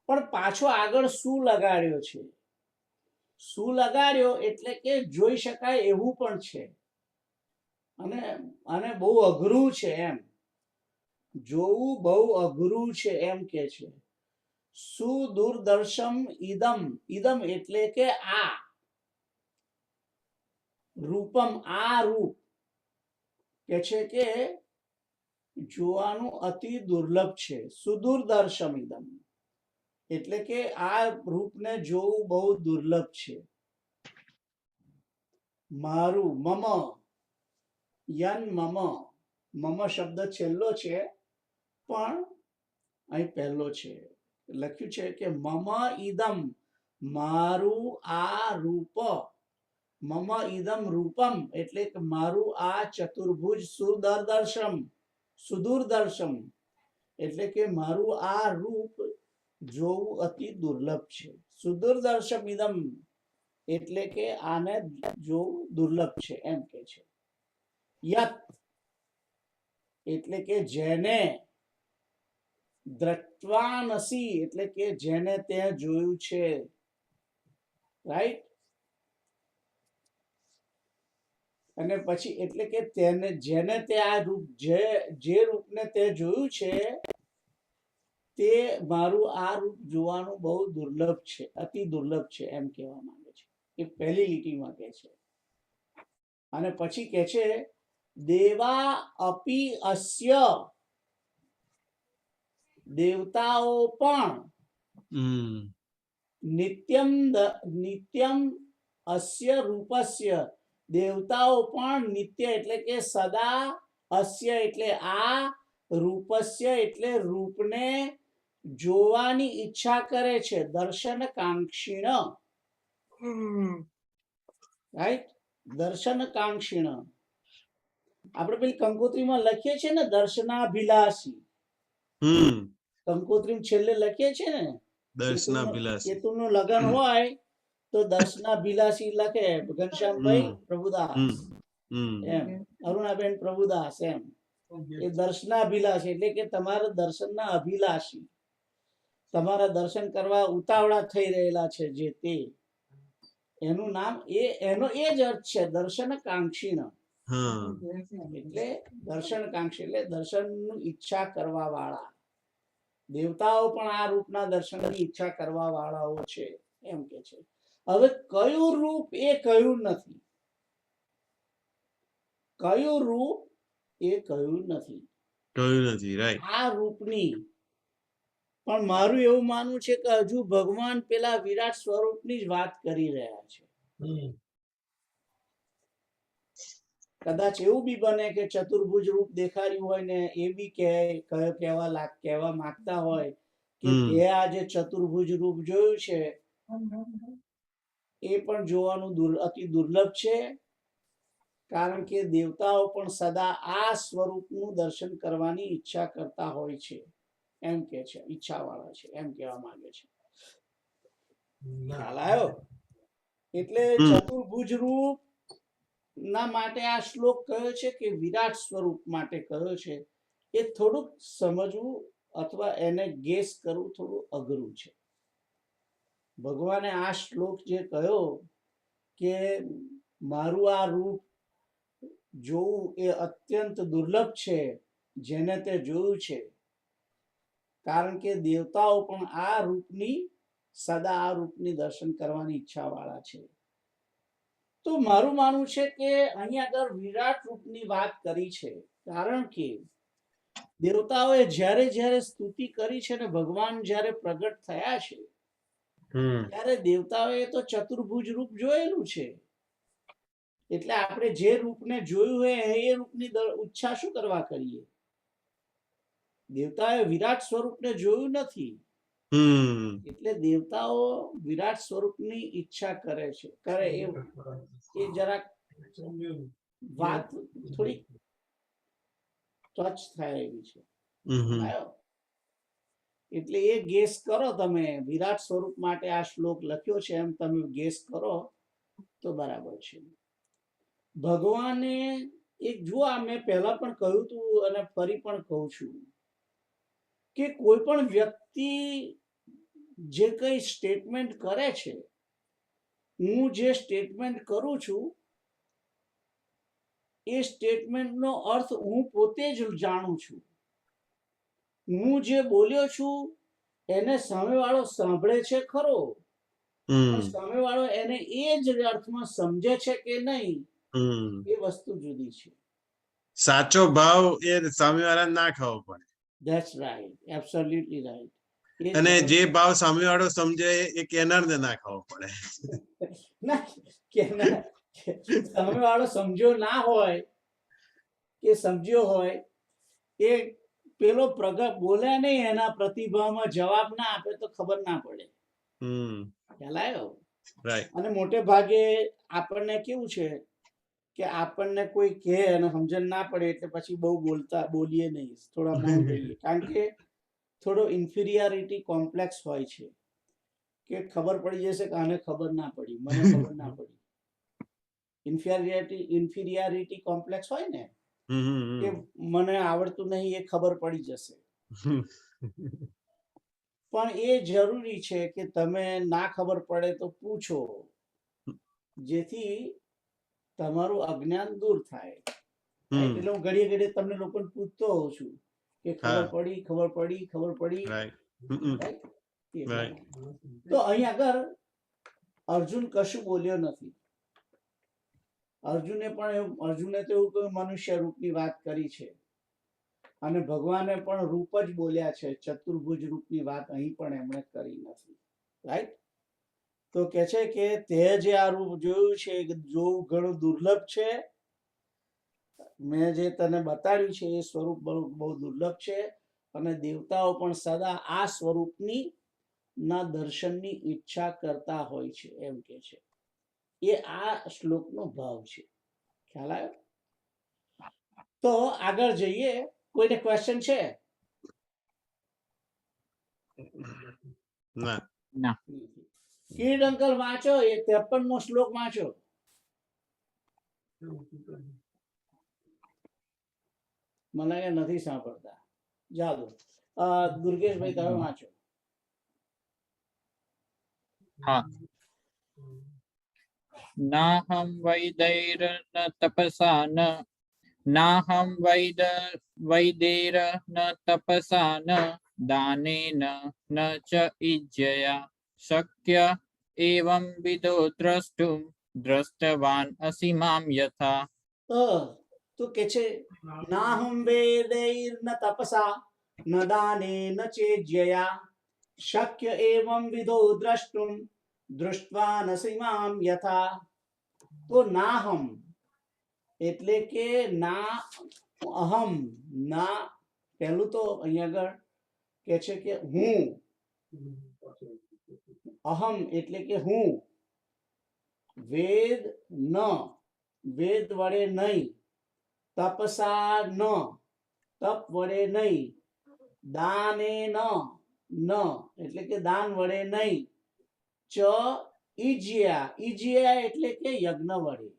પણ પાછો આગળ શું લગાડ્યો છે? શું લગાડ્યો એટલે કે જોઈ શકાય એવું પણ છે, અને બહુ અઘરું છે એમ, જોવું બહુ અઘરું છે એમ કે છે. સુદૂરદર્શમ ઇદમ, ઇદમ એટલે કે આ, રૂપમ આ રૂપ કે છે કે જોવાનું અતિ દુર્લભ છે. સુદૂરદર્શમ ઇદમ એટલે કે આ રૂપને જોવું બહુ દુર્લભ છે. મારું, મમ, યન મમ, મમ શબ્દ છેલ્લો છે પણ અહીં પહેલો છે. લખ્યું છે કે મમ ઇદમ, મારું આ રૂપ, મમ ઇદમ રૂપમ એટલે કે મારું આ ચતુર્ભુજ, સુદર્દર્શમ, સુદૂરદર્શમ એટલે કે મારું આ રૂપ જોવું અતિ દુર્લભ છે. સુદૂરદર્શમ ઇદમ એટલે કે આને જોવું દુર્લભ છે એમ કે છે. યત એટલે કે જેને, દ્રષ્ટવાનસી એટલે કે જેને તે જોયું છે, રાઈટ. અને પછી એટલે કે તેને, જેને તે આ રૂપ, જે રૂપને તે જોયું છે તે મારું આ રૂપ જોવાનું બહુ દુર્લભ છે, અતિ દુર્લભ છે એમ કહેવા માંગે છે. એ પહેલી લીટીમાં કહે છે. અને પછી કહે છે દેવા અપી અસ્ય, દેવતાઓ પણ નિત્યમ નિત્યમ અસ્ય રૂપસ્ય, દેવતાઓ પણ નિત્ય એટલે કે સદા, અસ્ય એટલે આ, રૂપસ્ય એટલે રૂપને જોવાની ઈચ્છા કરે છે. દર્શન કાંક્ષીણ, રાઈટ, દર્શન કાંક્ષીણ. આપણે પેલી કંકોત્રીમાં લખીએ છીએ ને દર્શનાભિલાષી, કંકોત્રી છેલ્લે લખીએ છીએ ને, દર્શનાભિલાષી. કેતુનું લગ્ન હોય તો દર્શનાભિલાષી લખે, ઘનશ્યામભાઈ પ્રભુદાસ એમ, અરુણાબેન પ્રભુદાસ એમ. એ દર્શનાભિલાષી એટલે કે તમારા દર્શનના અભિલાષી, તમારા દર્શન કરવા ઉતાવળા થઈ રહેલા છે જે તે, એનું નામ એનો એ જ અર્થ છે દર્શન કાંક્ષીણ. એટલે દર્શન કાંક્ષી એટલે દર્શનની ઈચ્છા કરવા વાળા. દેવતાઓ પણ આ રૂપના દર્શનની ઈચ્છા કરવા વાળાઓ છે એમ કે છે. હવે કયું રૂપ એ કહ્યું નથી, કયું રૂપ એ કહ્યું નથી, રાઈટ. આ રૂપની. પણ મારું એવું માનવું છે કે હજુ ભગવાન પેલા વિરાટ સ્વરૂપની જ વાત કરી રહ્યા છે. કદાચ એવું બી બને કે ચતુર્ભુજ રૂપ દેખાડ્યું હોય ને એ બી કહેવા માંગતા હોય કે તે આ જે ચતુર્ભુજ રૂપ જોયું છે એ પણ જોવાનું અતિ દુર્લભ છે, કારણ કે દેવતાઓ પણ સદા આ સ્વરૂપનું દર્શન કરવાની ઈચ્છા કરતા હોય છે એમ કે છે, ઈચ્છા વાળા છે એમ કહેવા માંગે છે. ખ્યાલ આવ્યો? એટલે ચતુર્ભુજ રૂપ ના માટે આ શ્લોક કયો છે કે વિરાટ સ્વરૂપ માટે કયો છે, એ થોડુંક સમજવું અથવા એને ગેસ કરવું થોડું અઘરું છે. ભગવાને આ શ્લોક જે કહ્યો કે મારું આ રૂપ જોવું એ અત્યંત દુર્લભ છે, જેને તે જોયું છે, કારણ કે દેવતાઓ પણ આ રૂપની, સદા આ રૂપની દર્શન કરવાની ઈચ્છા વાળા છે. તો મારું માનવું છે કે અહીંયા આગળ વિરાટ રૂપની વાત કરી છે, કારણ કે દેવતાઓએ જ્યારે જ્યારે સ્તુતિ કરી છે ને ભગવાન જ્યારે પ્રગટ થયા છે ત્યારે દેવતાઓએ તો ચતુર્ભુજ રૂપ જોયેલું છે. એટલે આપણે જે રૂપને જોયું હોય એ રૂપની ઈચ્છા શું કરવા કરીએ? દેવતાએ વિરાટ સ્વરૂપને જોયું નથી, એટલે દેવતાઓ વિરાટ સ્વરૂપની ઈચ્છા કરે છે, કરે એ જરાક વાત થોડી ટચ થાય એવી છે. એટલે એ ગેસ કરો તમે, વિરાટ સ્વરૂપ માટે આ શ્લોક લખ્યો છે એમ તમે ગેસ કરો તો બરાબર છે. ભગવાને એક જો આ મેં પહેલા પણ કહ્યું હતું અને ફરી પણ કહું છું કે કોઈ પણ વ્યક્તિ જે કંઈ સ્ટેટમેન્ટ કરે છે, હું જે સ્ટેટમેન્ટ કરું છું એ સ્ટેટમેન્ટનો અર્થ હું પોતે જ જાણું છું. હું જે બોલ્યો છું એને સામેવાળો સાંભળે છે ખરો, પણ હમ સામેવાળો એને એ જ અર્થમાં સમજે છે કે નહીં હમ એ વસ્તુ જુદી છે. સાચો ભાવ એ સામેવાળા ના ખાવો પડે, ધેટ્સ રાઈટ, એબ્સોલ્યુટલી રાઈટ. અને જે ભાવ સામેવાળો સમજે એ કેનારને ના ખાવો પડે. ના કે ના, સામેવાળો સમજ્યો ના હોય કે સમજ્યો હોય, એ પેલો પ્રગટ બોલ્યા નહીં એના પ્રતિભાવમાં જવાબ ના આપે તો ખબર ના પડે. ખ્યાલ આવ્યો? રાઈટ. અને મોટે ભાગે આપણને કેવું છે કે આપણને કોઈ કહે અને સમજણ ના પડે એટલે પછી બહુ બોલીએ નહીં, થોડા મૌન રહીએ. કારણ કે થોડો ઇન્ફિરિયારિટી કોમ્પ્લેક્સ હોય છે કે ખબર પડી જશે કે આને ખબર ના પડી, મને ખબર ના પડી. ઇન્ફિરિયારિટી કોમ્પ્લેક્સ હોય ને કે મને આવડતું નહીં એ ખબર પડી જશે. પણ એ જરૂરી છે કે તમે ના ખબર પડે તો પૂછો, જેથી તમારું અજ્ઞાન દૂર થાય. એટલે હું ઘડીએ ઘડીએ તમને લોકોને પૂછતો હોઉં છું કે ખબર પડી, ખબર પડી, ખબર પડી. Right? Right. તો અહીં આગળ અર્જુન કશું બોલ્યો નથી. અર્જુને તો એવું કહ્યું મનુષ્ય રૂપની વાત કરી છે, અને ભગવાને પણ રૂપ જ બોલ્યા છે, ચતુર્ભુજ રૂપની વાત અહીં પણ એમણે કરી નથી. રાઈટ? તો કે છે કે તે જે આ રૂપ જોયું છે એ જોવું ઘણું દુર્લભ છે. મેં જે તને બતાડ્યું છે એ સ્વરૂપ બહુ દુર્લભ છે, અને દેવતાઓ પણ સદા આ સ્વરૂપની ના દર્શનની ઈચ્છા કરતા હોય છે, એમ કે છે. એ આ શ્લોકનો ભાવ છે. ખ્યાલ આવ્યો? તો આગળ જઈએ. કોઈને ક્વેશ્ચન છે? ના. ના. કીર્ડ અંકલ વાંચો, એ 53મો શ્લોક વાંચો. મને કે નથી સાંભળતા. જાદુ દુર્ગેશભાઈ તમે વાંચો. હા. નાહમ વૈદૈર ન તપસા નાહમ વૈદેર ન તપસા ન દાનેન ન ચ ઇજ્જયા શક્ય એવં વિદો દ્રષ્ટુમ દ્રષ્ટવાન અસી મામ યથા. તો કે છે નાહમ વેદૈર ન તપસા ન દાનેન ચેજ્યયા શક્ય એવં વિદો દ્રષ્ટુમ દૃષ્ટવા નસીમામ યથા. તો નાહમ એટલે કે ના અહમ, ના પહેલું તો અહીંયા આગળ કે છે કે હું, અહમ એટલે કે હું, વેદ ન, વેદ વડે નહીં, તપસા ન, તપ વડે નહીં, દાને ન એટલે કે દાન વડે નહીં, ચ ઈજ્યા, ઈજ્યા એટલે કે યજ્ઞ વડે,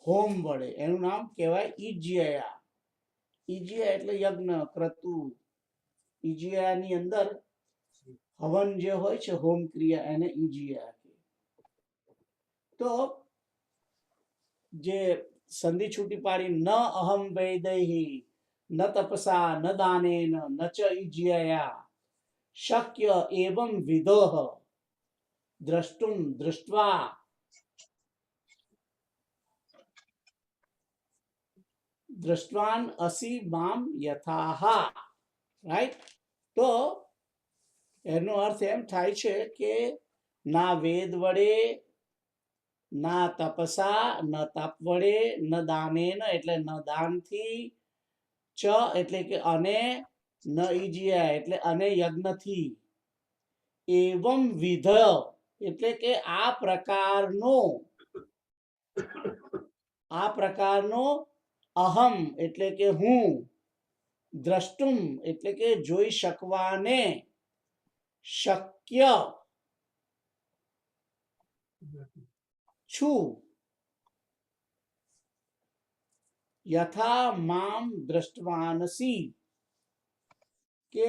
હોમ વડે, એનું નામ કહેવાય ઈજ્યા. ઈજ્યા એટલે યજ્ઞ ક્રતુ. ઈજ્યાની અંદર હવન જે હોય છે, હોમ ક્રિયા, એને ઈજ્યા. તો જે સંધિ છૂટી પાડી, ન અહમ વૈદૈહી ન તપસા ન દાનેન ન ચ ઈજ્યયા શક્ય એવં વિદોહ દ્રષ્ટુમ દૃષ્ટવા દ્રષ્ટવાન અસી મામ યથાહ. રાઈટ? તો એનો અર્થ એમ થાય છે કે ના વેદ વડે, ના તપસા, ન તપ વડે, ન દાનેન એટલે ન દાનથી, ચ એટલે કે અને, ન ઈજ્યા એટલે અને યજ્ઞથી, એવમ વિધ એટલે કે આ પ્રકારનો અહમ એટલે કે હું, દ્રષ્ટુમ એટલે કે જોઈ શકવાને, શક્ય છું, યથા મામ દ્રષ્ટવાનસી કે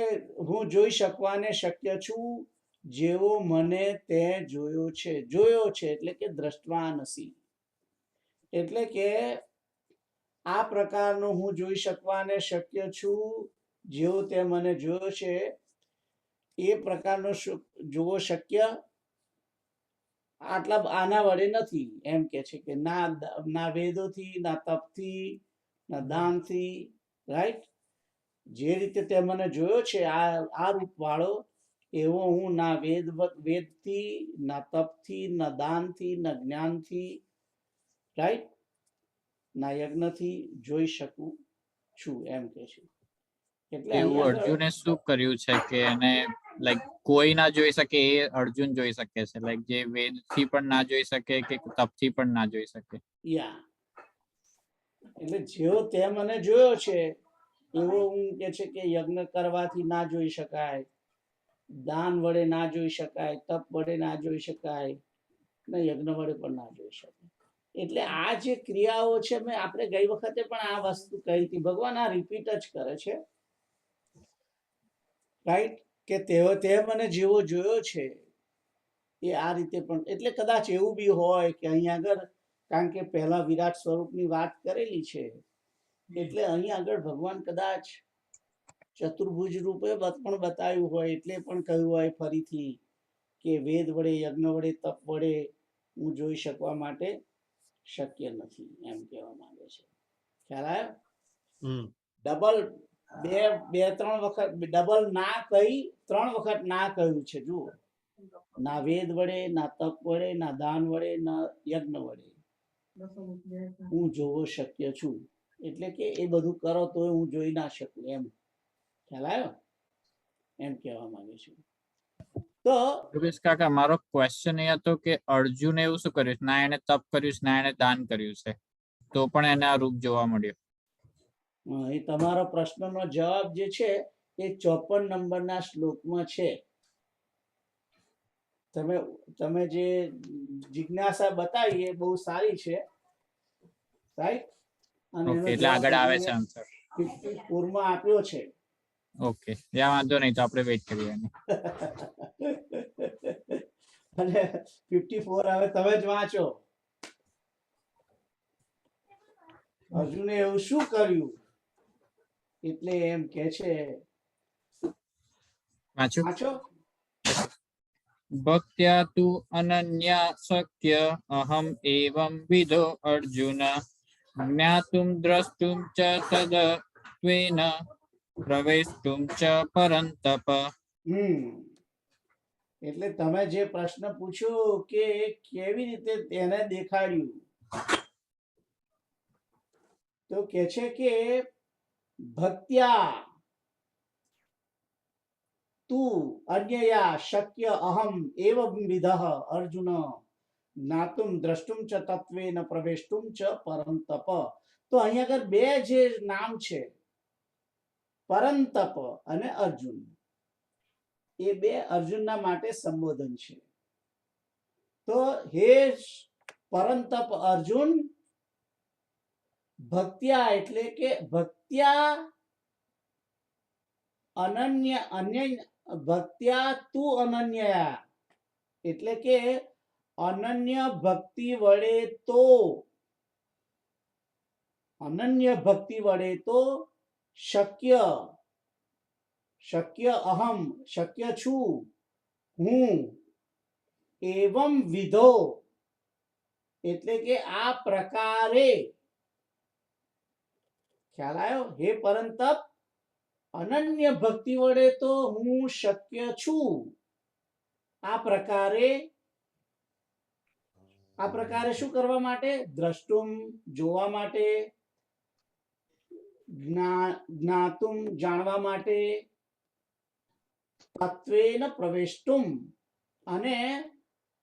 હું જોઈ શકવાને શક્ય છું જેવો મને તે જોયો છે એટલે કે દ્રષ્ટવાનસી, એટલે કે આ પ્રકારનો હું જોઈ શકવાને શક્ય છું, જેવો તે મને જોયો છે એ પ્રકારનો જોવો શક્ય આના વડે નથી, એમ કે છે કે ના વેદોથી, ના તપથી, ના દાનથી, રાઈટ? જે રીતે તે મને જોયો છે આ રૂપ વાળો, એવો હું ના વેદથી, ના તપથી, ના દાનથી, ના જ્ઞાનથી, રાઈટ, ના યજ્ઞથી જોઈ શકું છું, એમ કે છે. એટલે એવું અહીંયા આગળ અર્જુને શું કર્યું છે કે એને લાઈક કોઈ ના જોઈ શકે એ અર્જુન જોઈ શકે છે, લાઈક જે વેદ થી પણ ના જોઈ શકે કે તપથી પણ ના જોઈ શકે. યા એટલે જેવો તે મને જોયો છે એવો હું કે છે કે યજ્ઞ કરવાથી ના જોઈ શકાય, દાન વડે ના જોઈ શકાય, તપ વડે ના જોઈ શકાય, ને યજ્ઞ વડે પણ ના જોઈ શકાય. એટલે આ જે ક્રિયાઓ છે, મેં આપણે ગઈ વખતે પણ આ વસ્તુ કહી હતી, ભગવાન આ રિપીટ જ કરે છે, રાઈટ? કે તે મને જેવો જોયો છે એ આ રીતે પણ, એટલે કદાચ એવું બી હોય કે અહીંયા આગળ, કારણ કે પહેલા વિરાટ સ્વરૂપની વાત કરેલી છે, એટલે અહીં આગળ ભગવાન કદાચ ચતુર્ભુજ રૂપે પણ બતાવ્યું હોય, એટલે પણ કહ્યું હોય ફરીથી કે વેદ વડે, યજ્ઞ વડે, તપ વડે હું જોઈ શકવા માટે શક્ય નથી, એમ કહેવા માંગે છે. ખ્યાલ આવ્યો? ડબલ બે ત્રણ વખત ડબલ ના કહી 3 વખત ના કહ્યું છે. જુઓ, ના વેદ વડે, ના તપ વડે, ના દાન વડે, ના યજ્ઞ વડે હું જોવો શક્ય છું, એટલે કે એ બધું કરો તો હું જોઈ ના શકું, એમ. ખ્યાલ આવ્યો? એમ કહેવા માંગે છે. તો યોગેશ કાકા, મારો ક્વેશ્ચન એ હતો કે અર્જુને એવું શું કર્યું છે? ના એને તપ કર્યું છે, ના એને દાન કર્યું છે, તો પણ એને આ રૂપ જોવા મળ્યો. એ તમારો પ્રશ્નનો જવાબ જે છે એ 54 નંબરના શ્લોકમાં છે. તમે જે જિજ્ઞાસા બતાવી એ બહુ સારી છે, રાઈટ? અને એનો ઓકે, એટલે જવાબ આગળ આવે છે તમને આન્સર. 54 માં આપ્યો છે. ઓકે, ત્યાં વાંધો નહીં, તો આપણે વેઇટ કરીએ એની. અને 54 હવે તમે જ વાંચો. અર્જુને એવું શું કર્યું? એટલે એમ કે છે, વાંચું? વાંચો. ભક્ત્યા તુ અનન્યા શક્ય અહમ એવં વિધો અર્જુન જ્ઞાતુમ દ્રષ્ટુમ ચ તદત્વેન પ્રવેષ્ટુમ ચ પરંતપ. એટલે તમે જે પ્રશ્ન પૂછ્યો કે કેવી રીતે તેને દેખાડ્યું, તો કે છે કે ભક્ત્યા તું અન્યયા શક્ય અહમ એવં વિધઃ અર્જુન જ્ઞાતુમ દ્રષ્ટુમ ચ તત્વેન પ્રવેષ્ટુમ ચ પરંતપ. તો અહીંયા આગળ બે જે નામ છે, પરંતપ અને અર્જુન, એ બે અર્જુનના માટે સંબોધન છે. તો હે પરંતપ અર્જુન, ભક્ત્યા એટલે કે ભક્ત્યા ભક્ત્યા તું અનન્યા, એટલે કે અનન્ય ભક્તિ વડે તો, અનન્ય ભક્તિ વડે તો શક્ય અહમ, શક્ય છું હું, એવમ વિધો એટલે કે આ પ્રકારે. ખ્યાલ આવ્યો? હે પરંતપ, અનન્ય ભક્તિ વડે તો હું શક્ય છું, આ પ્રકારે શું કરવા માટે? દ્રષ્ટુમ જોવા માટે, જ્ઞાતુમ જાણવા માટે, તત્વેન પ્રવેષ્ટુમ અને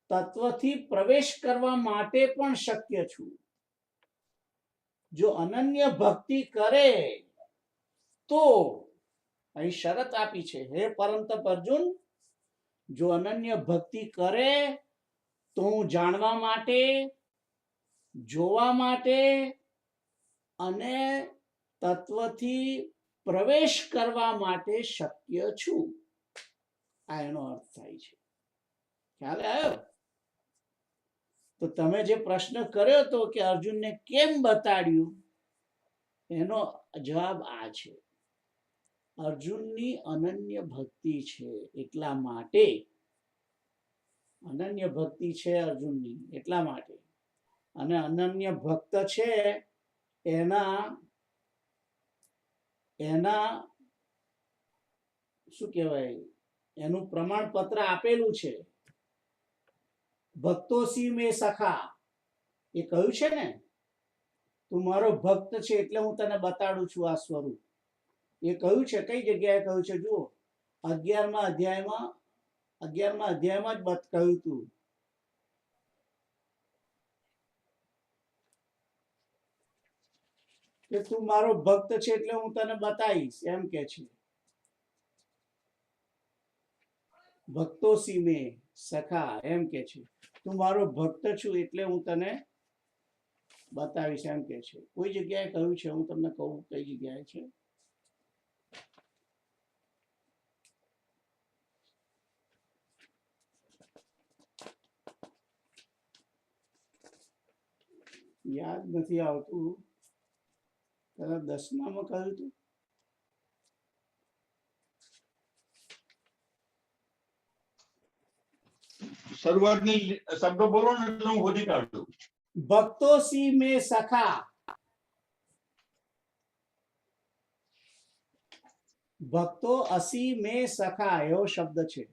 તત્વથી પ્રવેશ કરવા માટે પણ શક્ય છું. જો અનન્ય ભક્તિ કરે તો, અહીં શરત આપી છે, હે પરંતપ અર્જુન, જો અનન્ય ભક્તિ કરે તો હું જાણવા માટે, જોવા માટે અને તત્વથી પ્રવેશ કરવા માટે શક્ય છું. આ એનો અર્થ થાય છે. ખ્યાલ આવ્યો? તો તમે જે પ્રશ્ન કર્યો તો કે અર્જુનને કેમ બતાડ્યું, એનો જવાબ આ છે. અર્જુનની અનન્ય ભક્તિ છે એટલા માટે, અનન્ય ભક્તિ છે અર્જુનની એટલા માટે, અને અનન્ય ભક્ત છે એના શું કહેવાય, એનું પ્રમાણપત્ર આપેલું છે. ભક્તો સી મે સખા, એ કહ્યું છે ને, તું મારો ભક્ત છે એટલે હું તને બતાડું છું આ સ્વરૂપ. એ કહ્યું છે, કઈ જગ્યાએ કહ્યું છે? જુઓ, 11મા અધ્યાયમાં જ કહ્યું તું. કે તું મારો ભક્ત છે એટલે હું તને બતાવીશ, એમ કે છે. ભક્તો સી મે સખા, એમ કે છે, તું મારો ભક્ત છું એટલે હું તને બતાવીશ, એમ કે છે. કોઈ જગ્યાએ કહ્યું છે, હું તમને કહું કઈ જગ્યાએ છે. યાદ નથી આવતું. કદાચ 10મામાં કહ્યું હતું. શરૂઆતની શબ્દો બોલો ને એટલે હું શોધી કાઢું. ભક્તો સી મે સખા, ભક્તો અસી મે સખા એવો શબ્દ છે.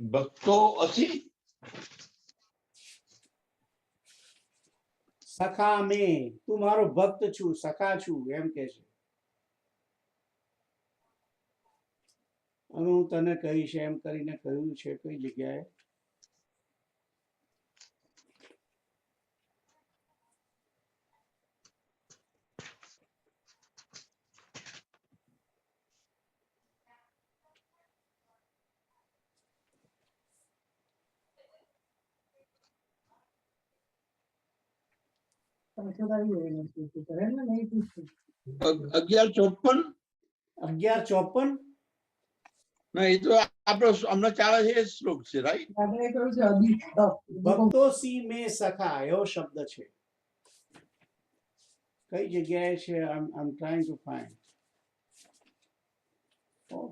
ભક્તો અસી સખા મે, તું મારો ભક્ત છું, સખા છું, એમ કે છે. હવે હું તને કહીશ એમ કરીને કહ્યું છે. કઈ જગ્યાએ? અગિયાર 54. 11:54. ના, એ તો આપણો હમણાં ચાલે છે એ શ્લોક છે, રાઈટ? ભક્તો સી મે સખા એવો શબ્દ છે. કઈ જગ્યાએ છે? આઈ એમ ટ્રાઇંગ ટુ ફાઇન્ડ.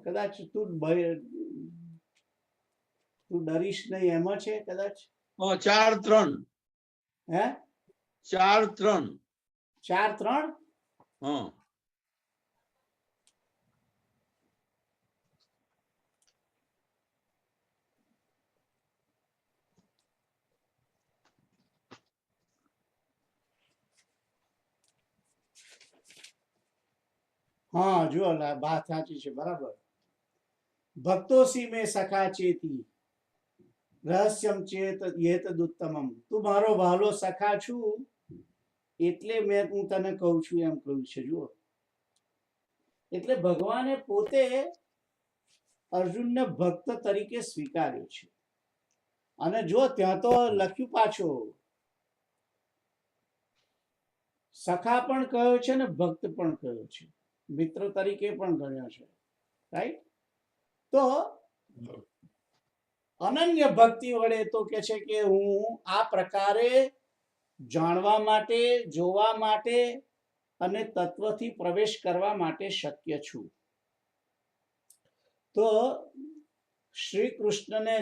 કદાચ તું ડરીશ નહીં એમાં છે કદાચ. 4:3. હે? 4:3. 4:3. હા, હા, જો વાત સાચી છે, બરાબર. ભક્તો સી મે સખા ચેતી રહસ્યમ ચેત યેતદુત્તમમ, તું મારો વહાલો સખા છું એટલે હું તને કહું છું, એમ કહ્યું છે. જુઓ, એટલે ભગવાને પોતે અર્જુનને ભક્ત તરીકે સ્વીકાર્યો છે. અને જો ત્યાં તો લખ્યું પાછું, સખા પણ કહ્યો છે ને ભક્ત પણ કહ્યો છે, મિત્ર તરીકે પણ ગણ્યો છે, રાઈટ? તો અનન્ય ભક્તિ વડે તો કે છે કે હું આ પ્રકારે જાણવા માટે, જોવા માટે અને તત્વથી પ્રવેશ કરવા માટે શક્ય છું. તો શ્રી કૃષ્ણને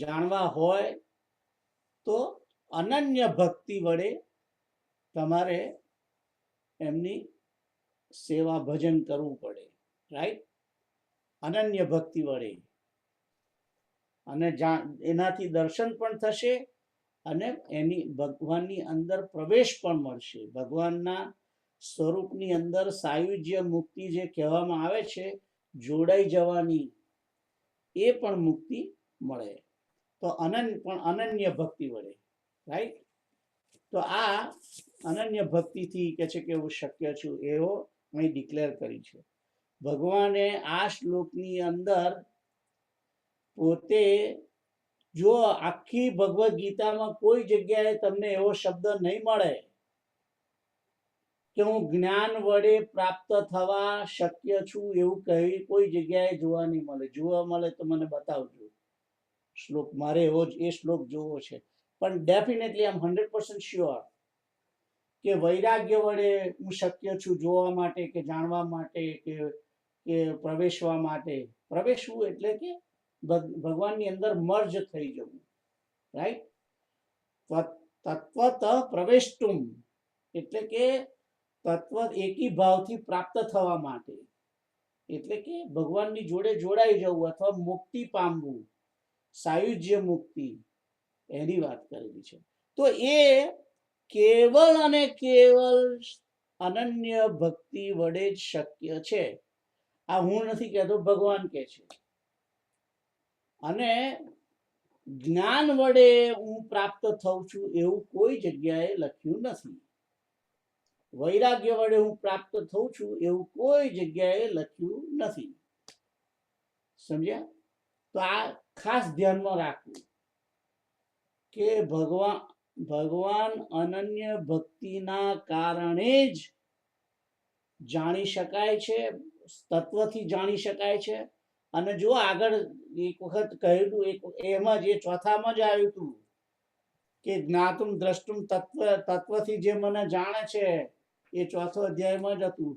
જાણવા હોય તો અનન્ય ભક્તિ વડે તમારે એમની સેવા ભજન કરવું પડે, રાઈટ? અનન્ય ભક્તિ વડે, અને એનાથી દર્શન પણ થશે અને એની ભગવાનની અંદર પ્રવેશ પણ મળશે. ભગવાનના સ્વરૂપની અંદર સાયુજ્ય મુક્તિ જે કહેવામાં આવે છે, જોડાઈ જવાની, એ પણ મુક્તિ મળે. તો અનન્ય ભક્તિ વડે, રાઈટ? તો આ અનન્ય ભક્તિથી કે છે કે હું શક્ય છું, એવો અહીં ડિક્લેર કરી છે. ભગવાને આ શ્લોકની અંદર પોતે, જો આખી ભગવદ ગીતામાં કોઈ જગ્યાએ તમને એવો શબ્દ નહીં મળે કે હું જ્ઞાન વડે પ્રાપ્ત થવા શક્ય છું એવું કહી કોઈ જગ્યાએ જોવા નહીં મળે. જોવા મળે તો મને બતાવજો શ્લોક. મારે એવો જ એ શ્લોક જોવો છે. પણ ડેફિનેટલી આઈ એમ 100% શ્યોર કે વૈરાગ્ય વડે હું શક્ય છું જોવા માટે કે જાણવા માટે કે પ્રવેશવા માટે. પ્રવેશવું એટલે કે ભગવાનની અંદર મર્જ થઈ જવું, રાઈટ? તત્વત પ્રવેષ્ટુમ એટલે કે તત્વ એકી ભાવથી પ્રાપ્ત થવા માટે, એટલે કે ભગવાનની જોડે જોડાઈ જવું અથવા મુક્તિ પામવું, સાયુજ્ય મુક્તિ, એની વાત કરેલી છે. તો એ કેવલ અને કેવલ અનન્ય ભક્તિ વડે જ શક્ય છે. આ હું નથી કહેતો, ભગવાન કહે છે. અને જ્ઞાન વડે હું પ્રાપ્ત થઉં છું એવું કોઈ જગ્યાએ લખ્યું નથી. વૈરાગ્ય વડે હું પ્રાપ્ત થઉં છું એવું કોઈ જગ્યાએ લખ્યું નથી. સમજ્યા? તો આ ખાસ ધ્યાનમાં રાખવું કે ભગવાન અનન્ય ભક્તિના કારણે જ જાણી શકાય છે, તત્વથી જાણી શકાય છે. અને જો આગળ એક વખત કહેલું, એમાં જ એ ચોથામાં જ આવ્યું હતું કે જ્ઞાતુમ દ્રષ્ટુમ તત્વથી જે મને જાણે છે, એ ચોથો અધ્યાયમાં જ હતું.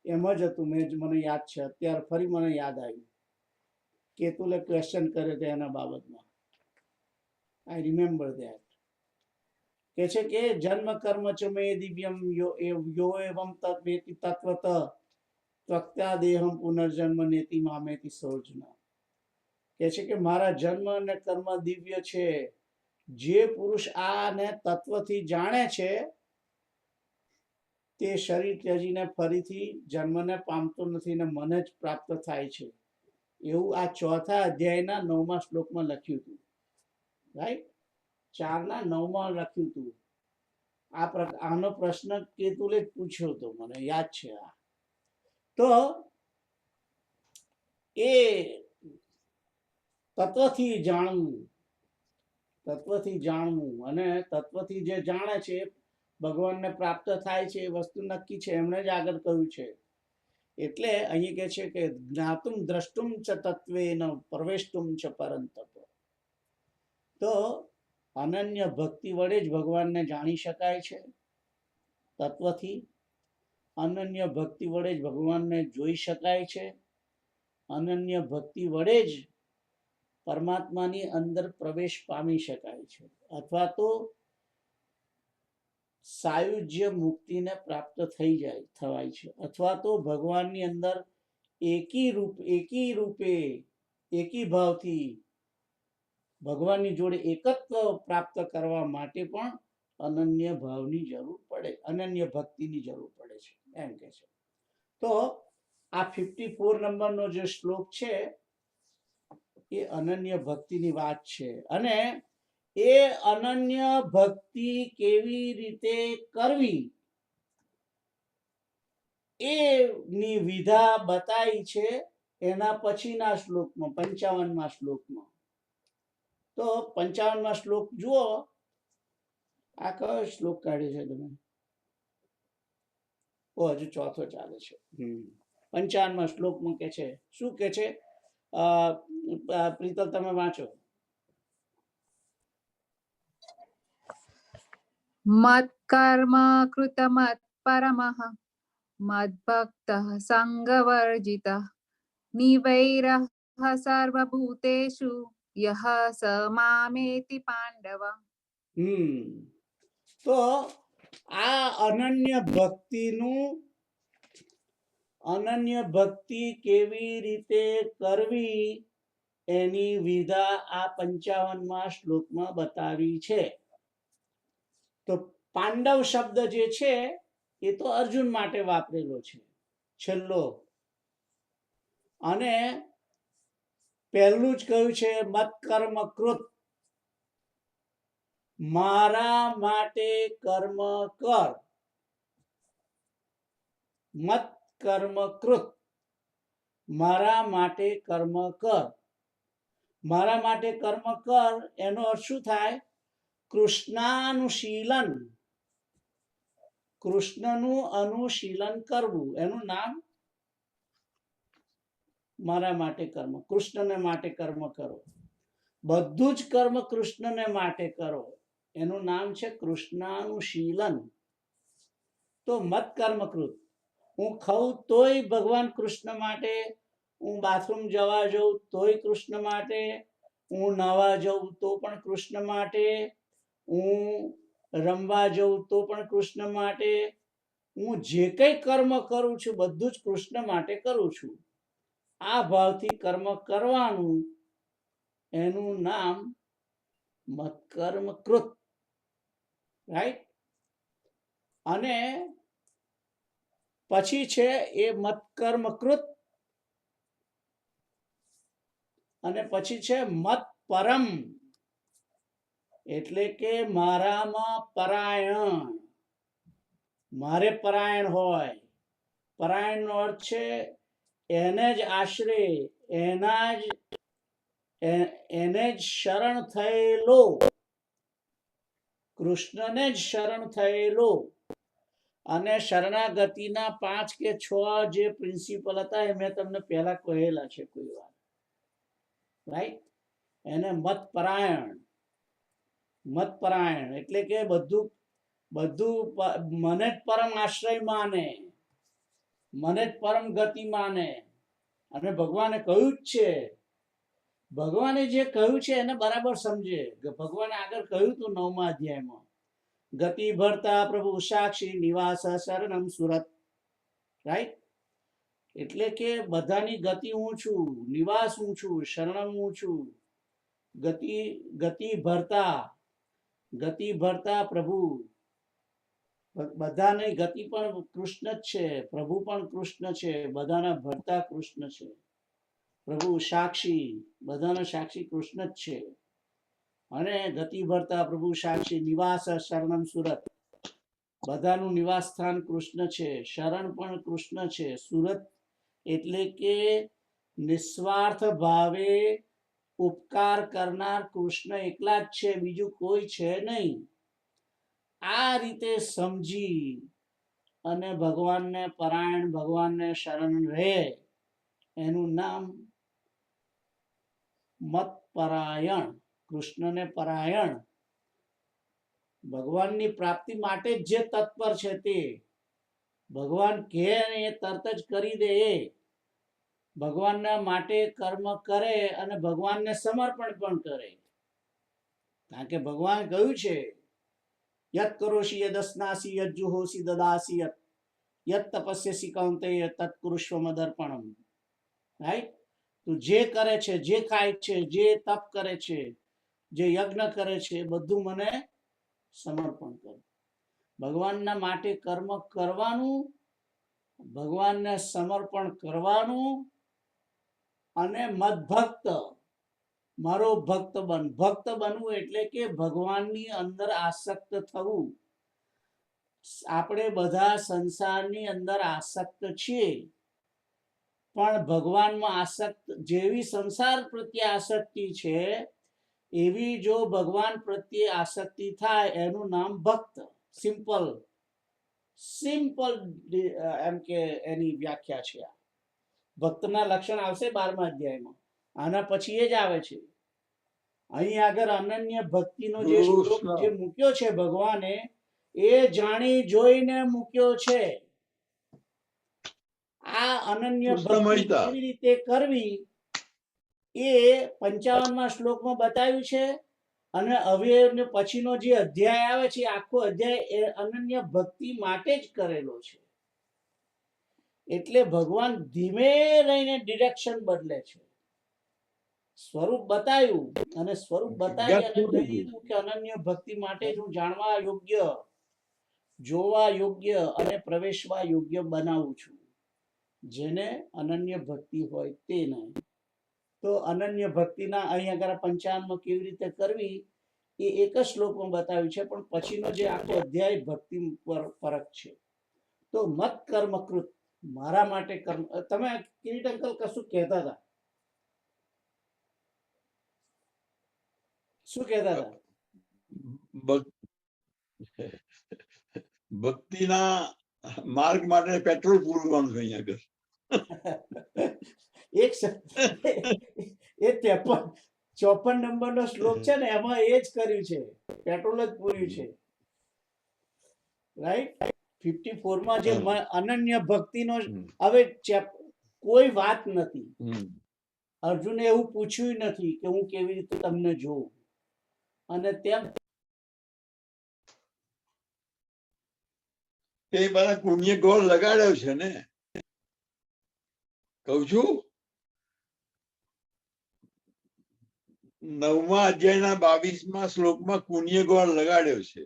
એમ જ હતું. મને યાદ છે અત્યારે, ફરી મને યાદ આવ્યું. કેતુલે ક્વેશ્ચન કર્યો હતો એના બાબતમાં. I remember that. કે છે કે જન્મ કર્મ ચ મે દિવ્યમ યો એવમ તત્વેતિ તત્વત ત્વક્તા દેહમ પુનર્જન્મ નેતિ મામેતિ સોર્જના. કે છે કે મારા જન્મ અને કર્મ દિવ્ય છે. જે પુરુષ આને તત્વથી જાણે છે તે શરીર ત્યજીને ફરીથી જન્મને પામતો નથી ને મને જ પ્રાપ્ત થાય છે. એવું આ ચોથા અધ્યાયના 9મા શ્લોકમાં લખ્યું હતું, રાઈટ? 4:9 લખ્યું હતું. આનો પ્રશ્ન કેતુલે જ પૂછ્યો હતો, મને યાદ છે. આ તો એ તત્વથી જાણવું અને તત્વથી જે જાણે છે ભગવાનને પ્રાપ્ત થાય છે, એ વસ્તુ નક્કી છે. એમણે જ આગળ કહ્યું છે. એટલે અહીં કે છે કે જ્ઞાતુમ દ્રષ્ટુમ ચ તત્વેન પ્રવેષ્ટુમ ચ પરંતપ. તો અનન્ય ભક્તિ વડે જ ભગવાનને જાણી શકાય છે તત્વથી. અનન્ય ભક્તિ વડે જ ભગવાનને જોઈ શકાય છે. અનન્ય ભક્તિ વડે જ પરમાત્માની અંદર પ્રવેશ પામી શકાય છે, અથવા તો સાયુજ્ય મુક્તિને પ્રાપ્ત થવાય છે, અથવા તો ભગવાનની અંદર એકી ભાવથી ભગવાનની જોડે એકત્વ પ્રાપ્ત કરવા માટે પણ અનન્ય ભાવની જરૂર પડે, અનન્ય ભક્તિની જરૂર પડે છે, એમ કે છે. તો આ 54 નંબરનો જે શ્લોક છે એ અનન્ય ભક્તિની વાત છે. અને એ અનન્ય ભક્તિ કેવી રીતે કરવી એની વિધા બતાવી છે એના પછીના શ્લોકમાં, 55મા શ્લોકમાં. તો 55મા શ્લોક જુઓ. આ કયો શ્લોક કાઢ્યો છે તમે? હજુ ચોથો ચાલે છે. 55મા શ્લોકમાં કે છે, શું કે છે? પ્રીતલ તમે વાંચો. મત્કર્મ કૃતમત પરમઃ મદ્ભક્તઃ સંગવર્જિતઃ નિવૈરઃ સર્વભૂતેષુ યઃ સ મામેતિ પાંડવ. તો આ અનન્ય ભક્તિ કેવી રીતે કરવી એની વિધા આ 55મા શ્લોકમાં બતાવી છે. તો પાંડવ શબ્દ જે છે એ તો અર્જુન માટે વાપરેલો છે, છેલ્લો. અને પહેલું જ કહ્યું છે મત કર્મ કૃત, મારા માટે કર્મ કર. મત કર્મ કૃત, મારા માટે કર્મ કર. મારા માટે કર્મ કર એનો અર્થ શું થાય? કૃષ્ણાનુશીલન. કૃષ્ણનું અનુશીલન કરવું એનું નામ મારા માટે કર્મ, કૃષ્ણને માટે કર્મ કરો. બધું જ કર્મ કૃષ્ણને માટે કરો એનું નામ છે કૃષ્ણાનુશીલન. તો મત કર્મકૃત. હું ખાઉં તોય ભગવાન કૃષ્ણ માટે, હું બાથરૂમ જવા જાઉં તોય કૃષ્ણ માટે, હું નાવા જાઉં તો પણ કૃષ્ણ માટે, હું રમવા જાઉં તો પણ કૃષ્ણ માટે, હું જે કંઈ કર્મ કરું છું બધું જ કૃષ્ણ માટે કરું છું. આ ભાવથી કર્મ કરવાનું એનું નામ મત્કર્મ કૃત. રાઈટ? અને પછી છે એ મત્કર્મ કૃત અને પછી છે મત પરમ, એટલે કે મારામાં પરાયણ. મારે પરાયણ હોય. પરાયણ નો અર્થ છે એને જ આશરે, એને જ શરણ થયેલો, કૃષ્ણને જ શરણ થયેલો. અને શરણાગતિના 5 કે 6 જે પ્રિન્સિપલ હતા એ મેં તમને પહેલા કહેલા છે કોઈ વાર. રાઈટ? એને મતપરાયણ. મતપરાયણ એટલે કે બધું મને જ પરમ આશ્રય માને, મને જ પરમ ગતિ માને. અને ભગવાને કહ્યું જ છે, ભગવાને જે કહ્યું છે એને બરાબર સમજે. ભગવાને આગળ કહ્યું હતું 9મા અધ્યાયમાં, ગતિ ભરતા પ્રભુ સાક્ષી નિવાસ શરણમ સુરત. રાઈટ? એટલે કે બધાની ગતિ હું છું, નિવાસ હું છું, શરણમ હું છું. ગતિ ભરતા પ્રભુ. બધાની ગતિ પણ કૃષ્ણ જ છે, પ્રભુ પણ કૃષ્ણ છે, બધાના ભરતા કૃષ્ણ છે. પ્રભુ સાક્ષી, બધાના સાક્ષી કૃષ્ણ જ છે. અને ગતિ ભરતા પ્રભુ સાક્ષી નિવાસ શરણમ સુરત. બધાનું નિવાસ સ્થાન કૃષ્ણ છે, શરણ પણ કૃષ્ણ છે. સુરત એટલે કે નિસ્વાર્થ ભાવે ઉપકાર કરનાર કૃષ્ણ એકલા જ છે, બીજું કોઈ છે નહીં. આ રીતે સમજી અને ભગવાનને પરાયણ, ભગવાનને શરણ રહે એનું નામ મત પરાયણ, કૃષ્ણને પરાયણ. ભગવાનની પ્રાપ્તિ માટે જ જે તત્પર છે તે ભગવાન કહે એ તરત જ કરી દે. ભગવાનના માટે કર્મ કરે અને ભગવાનને સમર્પણ પણ કરે. કારણ કે ભગવાન કહ્યું છે યત કરોષિ યદસ્નાસી યજ્જુહોષિ દદાસી યત તપસ્યસી કૌંતેય તત કુરુષ્વ મદર્પણમ. રાઈટ? તું જે કરે છે, જે ખાય છે, જે તપ કરે છે, જે યજ્ઞ કરે છે, બધું મને સમર્પણ કર. ભગવાનના માટે કર્મ કરવાનું, ભગવાનને સમર્પણ કરવાનું. અને મદભક્ત, મારો ભક્ત બન. ભક્ત બનવું એટલે કે ભગવાનની અંદર આસક્ત થવું. આપણે બધા સંસારની અંદર આસક્ત છીએ, પણ ભગવાનમાં આસક્ત, જેવી સંસાર પ્રત્યે આસક્તિ છે એવી જો ભગવાન પ્રત્યે આસક્તિ થાય એનું નામ ભક્ત. સિમ્પલ એમ કે એની વ્યાખ્યા છે. આ ભક્તના લક્ષણ આવશે 12મા અધ્યાયમાં. આના પછી એ જ આવે છે. અહીં આગળ અનન્ય ભક્તિનો જે શ્લોક જે મૂક્યો છે ભગવાને, એ જાણી જોઈને મૂક્યો છે. આ અનન્ય ભક્તિ કેવી રીતે કરવી એ 55મા શ્લોકમાં બતાવ્યું છે. અને હવે પછીનો જે અધ્યાય આવે છે આખો અધ્યાય એ અનન્ય ભક્તિ માટે જ કરેલો છે. એટલે ભગવાન ધીમે રહીને ડિરેક્શન બદલે છે. સ્વરૂપ બતાવ્યું અને સ્વરૂપ બતાવી અને કહી દીધું કે અનન્ય ભક્તિ માટે જ હું જાણવા યોગ્ય, જોવા યોગ્ય અને પ્રવેશવા યોગ્ય બનાવું છું. જેને અનન્ય ભક્તિ હોય તે નહીં. તો અનન્ય ભક્તિના અહીં આગળ 55માં કેવી રીતે કરવી એ એક જ શ્લોકમાં બતાવ્યું છે, પણ પછીનો જે આખો અધ્યાય ભક્તિ પર ફરક છે. તો મત કર્મકૃત, મારા માટે કર્મ. તમે કિરીટ અંકલ કશું કહેતા હતા, શું કહેતા હતા? ભક્તિના માર્ગ માટે પેટ્રોલ પૂરવાનું છે અહીંયા આગળ. એક સ- એ 54 નંબરનો શ્લોક છે ને એમાં એ જ કર્યું છે, પેટ્રોલ જ પૂર્યું છે, રાઈટ. 54 માં જે અનન્ય ભક્તિનો હમ. હવે કોઈ વાત નથી. હમ. અર્જુને એવું પૂછ્યું નથી કે હું કેવી રીતે તમને જોઉં, અને તેમ તે બધા પુણ્ય ગોળ લગાડ્યો છે ને, કઉ છું 9મા અધ્યાયના 22મા શ્લોકમાં પુણ્ય ગોળ લગાડ્યો છે.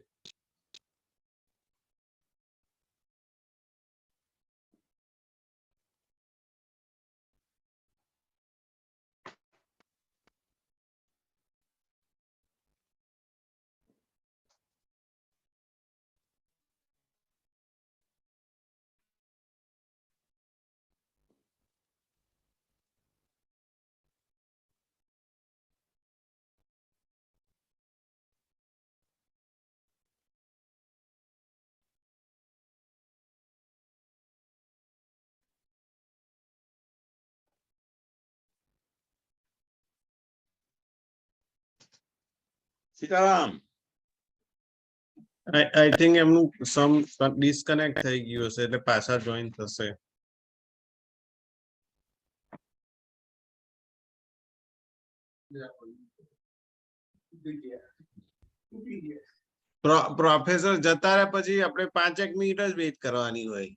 સીતારામ. આઈ થિંક એમનું સમ ડિસ્કનેક્ટ થઈ ગયું હશે એટલે પાછા જોઈન થશે. પ્રોફેસર જતા રહ્યા પછી આપણે 5 મિનિટ જ વેઇટ કરવાની હોય.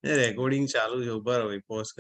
રેકોર્ડિંગ ચાલુ છે, ઉભા રહો, પોઝ